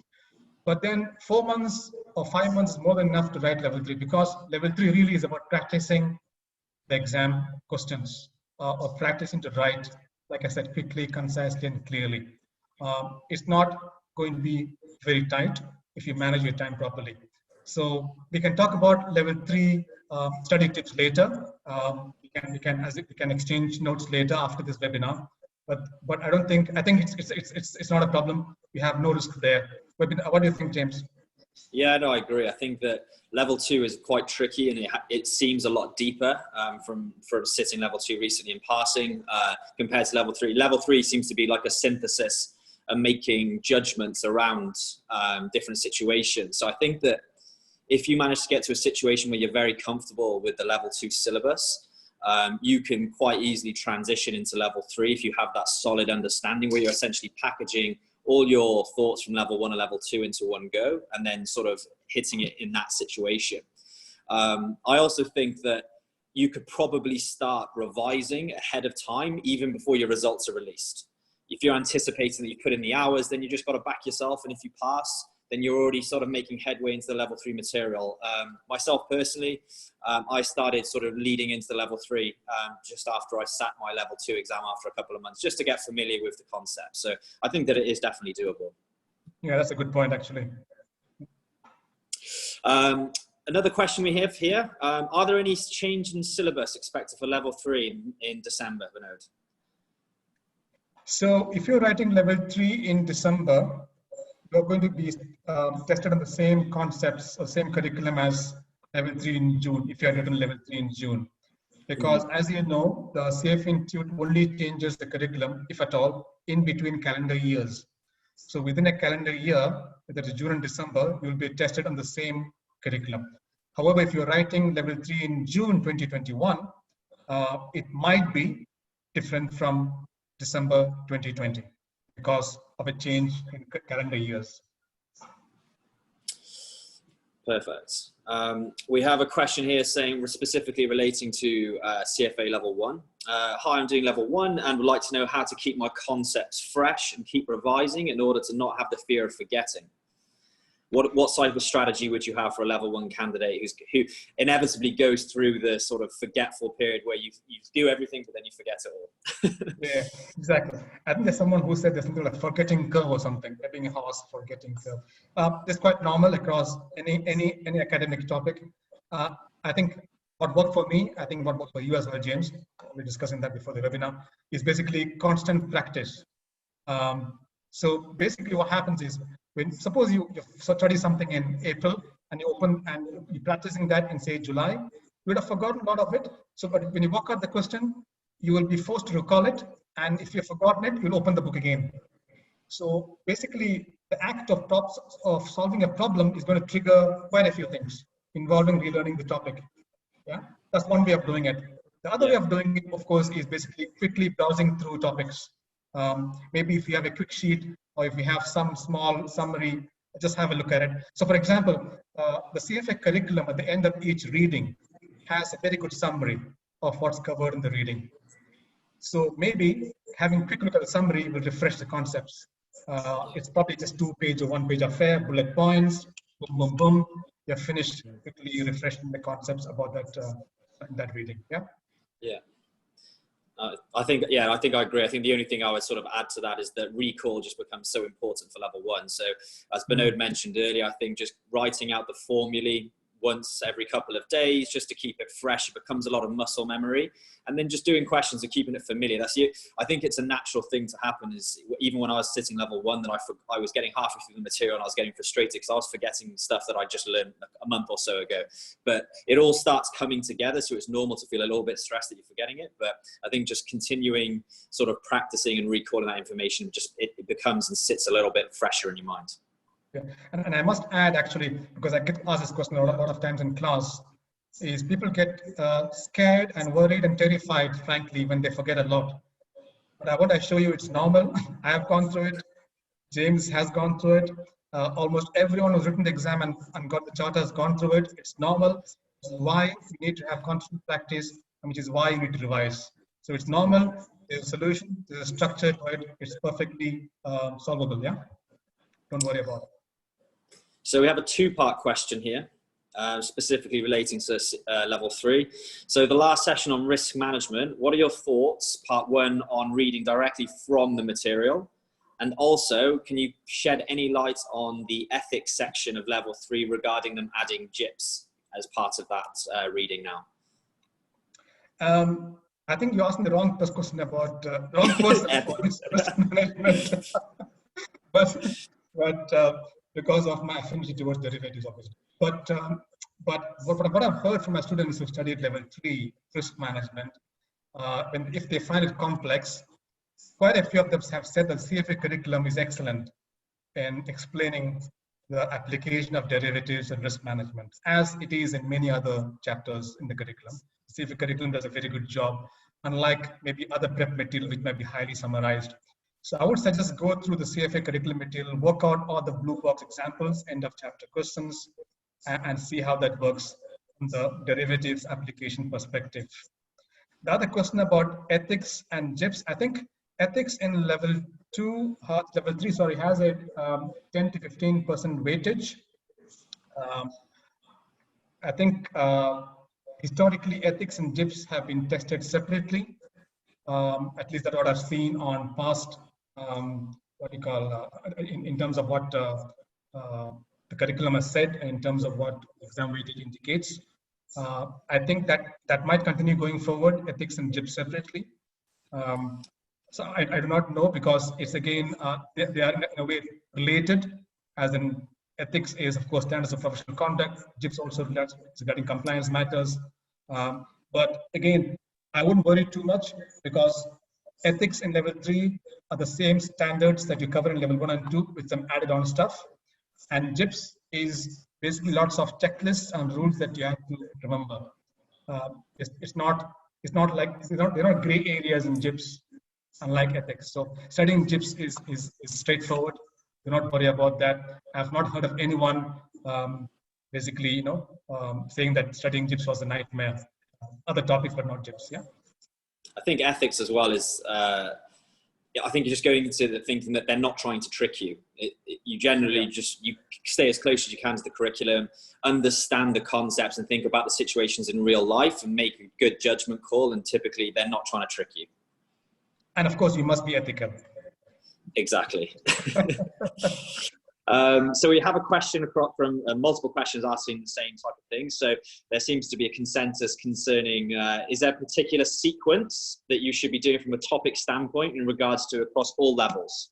But then 4 months or 5 months is more than enough to write level 3, because level 3 really is about practicing the exam questions or practicing to write, like I said, quickly, concisely, and clearly. It's not going to be very tight if you manage your time properly. So we can talk about level 3 study tips later. We can exchange notes later after this webinar. But I think it's not a problem. We have no risk there. What do you think, James? Yeah, no, I agree. I think that level 2 is quite tricky, and it seems a lot deeper from sitting level 2 recently and passing compared to level 3. Level 3 seems to be like a synthesis and making judgments around different situations. So I think that if you manage to get to a situation where you're very comfortable with the level 2 syllabus, you can quite easily transition into level 3 if you have that solid understanding where you're essentially packaging all your thoughts from level 1 and level 2 into one go, and then sort of hitting it in that situation. I also think that you could probably start revising ahead of time, even before your results are released. If you're anticipating that you put in the hours, then you just got to back yourself. And if you pass, then you're already sort of making headway into the level 3 material. Myself personally, I started sort of leading into the level 3 just after I sat my level 2 exam after a couple of months, just to get familiar with the concept. So I think that it is definitely doable. Yeah, that's a good point, actually. Another question we have here, are there any change in syllabus expected for level 3 in December, Binod? So if you're writing level 3 in December, you're going to be tested on the same concepts or same curriculum as level 3 in June, if you had written level 3 in June. Because as you know, the CFA Institute only changes the curriculum, if at all, in between calendar years. So within a calendar year, whether it's June and December, you'll be tested on the same curriculum. However, if you're writing level 3 in June 2021, it might be different from December 2020 because of a change in calendar years. Perfect. We have a question here saying specifically relating to CFA level 1. Hi, I'm doing level 1 and would like to know how to keep my concepts fresh and keep revising in order to not have the fear of forgetting. What type of strategy would you have for a level 1 candidate who inevitably goes through the sort of forgetful period where you do everything but then you forget it all? Yeah, exactly. I think there's someone who said there's something like forgetting curve or something, being a horse, forgetting curve. It's quite normal across any academic topic. I think what worked for me, I think what worked for you as well, James, we were discussing that before the webinar, is basically constant practice. So basically what happens is, suppose you study something in April and you open and you're practicing that in say July, you would have forgotten a lot of it. So but when you work out the question, you will be forced to recall it. And if you've forgotten it, you'll open the book again. So basically the act of solving a problem is going to trigger quite a few things involving relearning the topic. Yeah, that's one way of doing it. The other way of doing it, of course, is basically quickly browsing through topics. Maybe if you have a quick sheet or if you have some small summary, just have a look at it. So for example, the CFA curriculum at the end of each reading has a very good summary of what's covered in the reading. So maybe having a quick look at the summary will refresh the concepts. It's probably just 2-page or 1-page affair, bullet points, boom, boom, boom. You're finished, quickly refreshing the concepts about that reading. Yeah. Yeah. I think I agree. I think the only thing I would sort of add to that is that recall just becomes so important for level 1. So as Binod mentioned earlier, I think just writing out the formulae once every couple of days just to keep it fresh, it becomes a lot of muscle memory. And then just doing questions and keeping it familiar. I think it's a natural thing to happen. Is even when I was sitting level 1, that I was getting halfway through the material and I was getting frustrated because I was forgetting stuff that I just learned a month or so ago. But it all starts coming together, so it's normal to feel a little bit stressed that you're forgetting it. But I think just continuing sort of practicing and recalling that information, it becomes and sits a little bit fresher in your mind. Yeah. And I must add, actually, because I get asked this question a lot of times in class, is people get scared and worried and terrified, frankly, when they forget a lot. But I want to show you it's normal. I have gone through it. James has gone through it. Almost everyone who's written the exam and got the charter has gone through it. It's normal. This is why you need to have constant practice, and which is why you need to revise. So it's normal. There's a solution. There's a structure to it. It's perfectly solvable. Yeah. Don't worry about it. So we have a 2-part question here, specifically relating to level 3. So the last session on risk management, what are your thoughts, part 1, on reading directly from the material? And also, can you shed any light on the ethics section of level 3 regarding them adding JIPs as part of that reading now? I think you asked me the wrong question about the wrong person about risk management. but because of my affinity towards derivatives, obviously. But what I've heard from my students who studied level 3 risk management, if they find it complex, quite a few of them have said that CFA curriculum is excellent in explaining the application of derivatives and risk management, as it is in many other chapters in the curriculum. CFA curriculum does a very good job, unlike maybe other prep material which might be highly summarized. So I would suggest go through the CFA curriculum material, work out all the blue box examples, end of chapter questions, and see how that works from the derivatives application perspective. The other question about ethics and JIPs, I think ethics in level 3, sorry, has a 10 to 15% weightage. I think historically ethics and JIPs have been tested separately. At least that's what I've seen on past, in terms of what the the curriculum has said in terms of what exam weightage indicates. I think that might continue going forward, ethics and JIPS separately. So I do not know, because it's again, they are in a way related, as in ethics is, of course, standards of professional conduct. JIPS also regarding compliance matters. But again, I wouldn't worry too much, because ethics in level 3 are the same standards that you cover in level 1 and 2 with some added on stuff. And JIPS is basically lots of checklists and rules that you have to remember. They're not gray areas in JIPS, unlike ethics. So studying JIPS is straightforward. Do not worry about that. I've not heard of anyone basically, saying that studying JIPS was a nightmare. Other topics, but not JIPS. Yeah. I think ethics as well is, I think you're just going into the thinking that they're not trying to trick you. You generally you stay as close as you can to the curriculum, understand the concepts and think about the situations in real life and make a good judgment call. And typically they're not trying to trick you. And of course you must be ethical. Exactly. So we have a question from multiple questions asking the same type of thing. So there seems to be a consensus concerning, is there a particular sequence that you should be doing from a topic standpoint in regards to across all levels?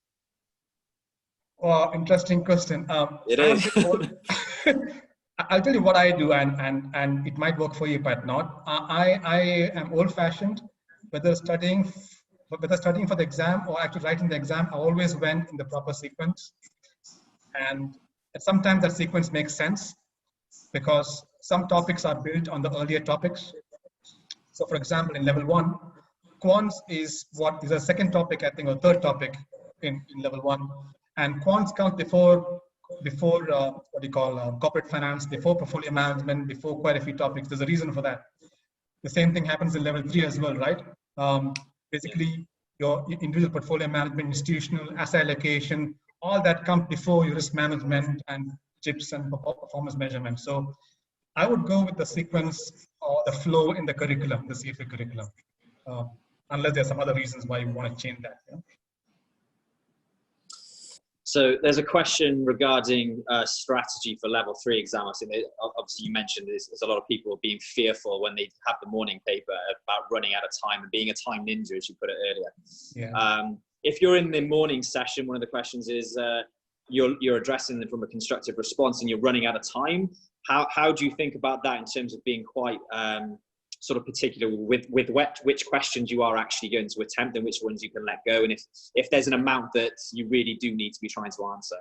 Oh, interesting question. It is. I'll tell you what I do, and it might work for you, but not. I am old-fashioned. Whether studying for the exam or actually writing the exam, I always went in the proper sequence. And sometimes that sequence makes sense, because some topics are built on the earlier topics. So for example, in level 1, quants is a second topic, I think, or third topic in level 1. And quants comes before what do you call corporate finance, before portfolio management, before quite a few topics. There's a reason for that. The same thing happens in level 3 as well, right? Basically, your individual portfolio management, institutional, asset allocation, all that comes before your risk management and JIPS and performance measurement. So I would go with the sequence or the flow in the curriculum, the CFA curriculum, unless there's some other reasons why you want to change that. Yeah? So there's a question regarding strategy for level 3 exam. I think obviously you mentioned there's a lot of people being fearful when they have the morning paper about running out of time and being a time ninja, as you put it earlier. Yeah. If you're in the morning session, one of the questions is you're addressing them from a constructive response and you're running out of time. How do you think about that in terms of being quite sort of particular with which questions you are actually going to attempt and which ones you can let go? And if there's an amount that you really do need to be trying to answer?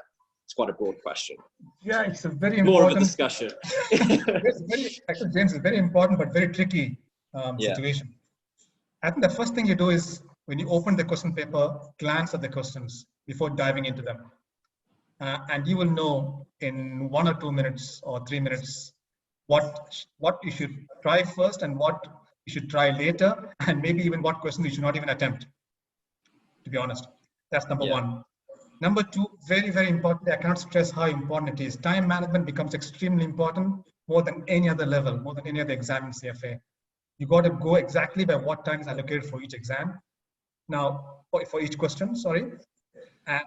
It's quite a broad question. Yeah, it's a very important... More of a discussion. Actually, James, it's very important but very tricky situation. I think the first thing you do is, when you open the question paper, glance at the questions before diving into them. And you will know in 1 or 2 minutes or 3 minutes what you should try first and what you should try later, and maybe even what question you should not even attempt, to be honest. That's number 1. Number 2, very, very importantly, I cannot stress how important it is. Time management becomes extremely important, more than any other level, more than any other exam in CFA. You got to go exactly by what time is allocated for each exam. Now, for each question, sorry, and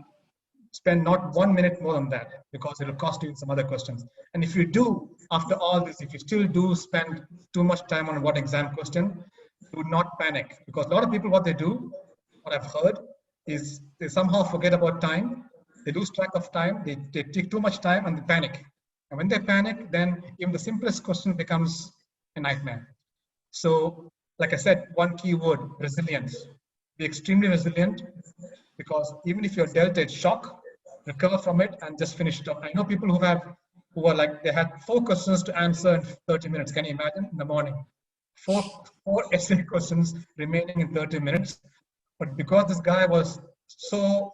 spend not 1 minute more than that, because it will cost you some other questions. And if you do, after all this, if you still do spend too much time on one exam question, do not panic, because a lot of people, what they do, what I've heard, is they somehow forget about time. They lose track of time. They take too much time and they panic. And when they panic, then even the simplest question becomes a nightmare. So, like I said, one key word, resilience. Be extremely resilient, because even if you're dealt a shock, recover from it and just finish it up. I know people who are like, they had 4 questions to answer in 30 minutes. Can you imagine? In the morning, four essay questions remaining in 30 minutes. But because this guy was so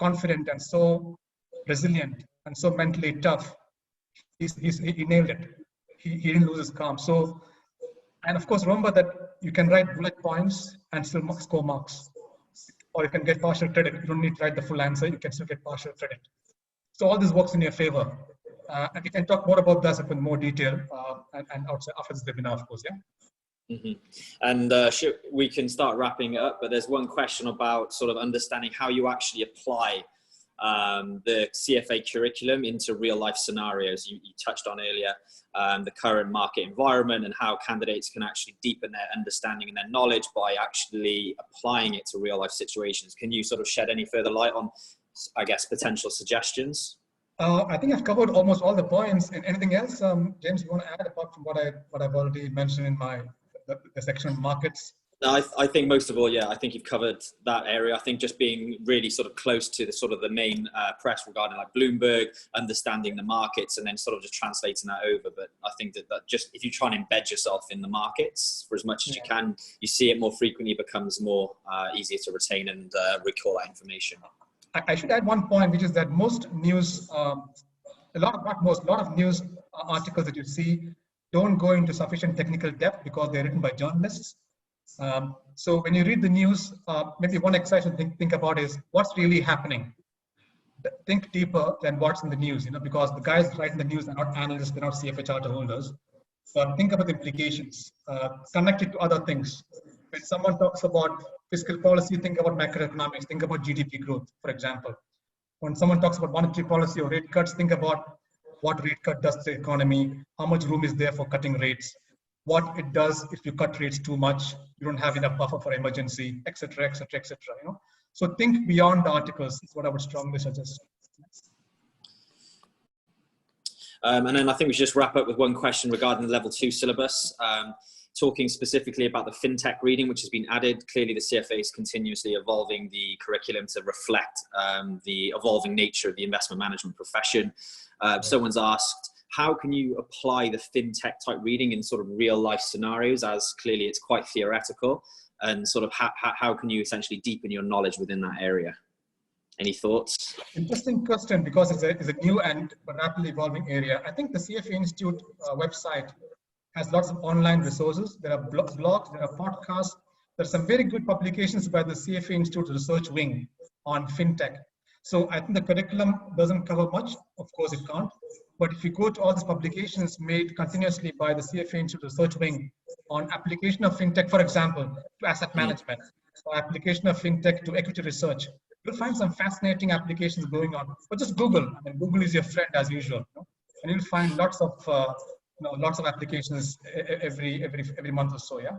confident and so resilient and so mentally tough, he nailed it. He didn't lose his calm. So, and of course, remember that you can write bullet points and still score marks. Or you can get partial credit. You don't need to write the full answer. You can still get partial credit. So all this works in your favor. And we can talk more about that in more detail and outside after this webinar, of course, yeah? Mm-hmm. And we can start wrapping it up, but there's one question about sort of understanding how you actually apply the CFA curriculum into real life scenarios. You touched on earlier the current market environment and how candidates can actually deepen their understanding and their knowledge by actually applying it to real life situations. Can you sort of shed any further light on, I guess, potential suggestions? I think I've covered almost all the points. And anything else, James, you want to add apart from what I've already mentioned in the section on markets? No, I think most of all, yeah, I think you've covered that area. I think just being really sort of close to the main press regarding like Bloomberg, understanding the markets, and then sort of just translating that over. But I think that just if you try and embed yourself in the markets for as much as you can, you see it more frequently, becomes more easier to retain and recall that information. I should add one point, which is that most news, a lot of news articles that you see don't go into sufficient technical depth because they're written by journalists. So when you read the news, maybe one exercise to think about is what's really happening. Think deeper than what's in the news, because the guys writing the news are not analysts, they're not CFA charter holders. So think about the implications, connect it to other things. When someone talks about fiscal policy, think about macroeconomics, think about GDP growth, for example. When someone talks about monetary policy or rate cuts, think about what rate cut does to the economy, how much room is there for cutting rates, what it does if you cut rates too much, you don't have enough buffer for emergency, etc., etc., etc. So think beyond the articles is what I would strongly suggest. And then I think we should just wrap up with one question regarding the level 2 syllabus. Talking specifically about the fintech reading, which has been added. Clearly the CFA is continuously evolving the curriculum to reflect the evolving nature of the investment management profession. Someone's asked, how can you apply the fintech type reading in sort of real life scenarios, as clearly it's quite theoretical, and sort of how can you essentially deepen your knowledge within that area? Any thoughts? Interesting question, because it's a new and rapidly evolving area. I think the CFA Institute website has lots of online resources. There are blogs, there are podcasts. There are some very good publications by the CFA Institute research wing on fintech. So I think the curriculum doesn't cover much. Of course it can't. But if you go to all these publications made continuously by the CFA Institute research wing on application of fintech, for example, to asset management, or application of fintech to equity research, you'll find some fascinating applications going on. But just Google. I mean, Google is your friend as usual, and you'll find lots of applications every month or so. Yeah.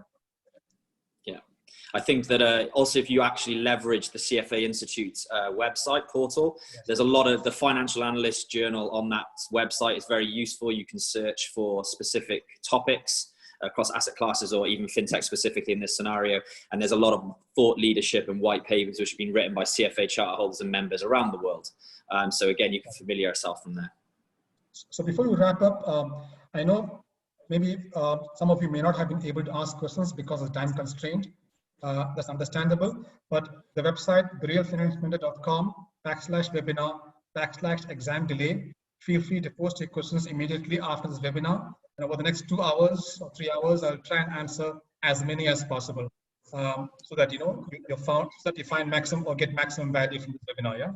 I think that also if you actually leverage the CFA Institute's website portal, there's a lot of the financial analyst journal on that website is very useful. You can search for specific topics across asset classes or even fintech specifically in this scenario. And there's a lot of thought leadership and white papers which have been written by CFA charter holders and members around the world. So again, you can familiarize yourself from there. So before we wrap up, I know maybe some of you may not have been able to ask questions because of time constraint. That's understandable, but the website, therealfinancemender.com/webinar/exam delay. Feel free to post your questions immediately after this webinar. And over the next 2 hours or 3 hours, I'll try and answer as many as possible, so that you find maximum or get maximum value from this webinar. Yeah.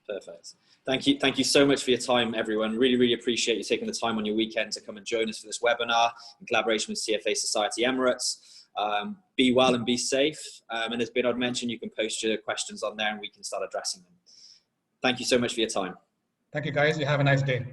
Perfect. Thank you so much for your time, everyone. Really appreciate you taking the time on your weekend to come and join us for this webinar in collaboration with CFA Society Emirates. Be well and be safe. And as Binod mentioned, you can post your questions on there and we can start addressing them. Thank you so much for your time. Thank you, guys. You have a nice day.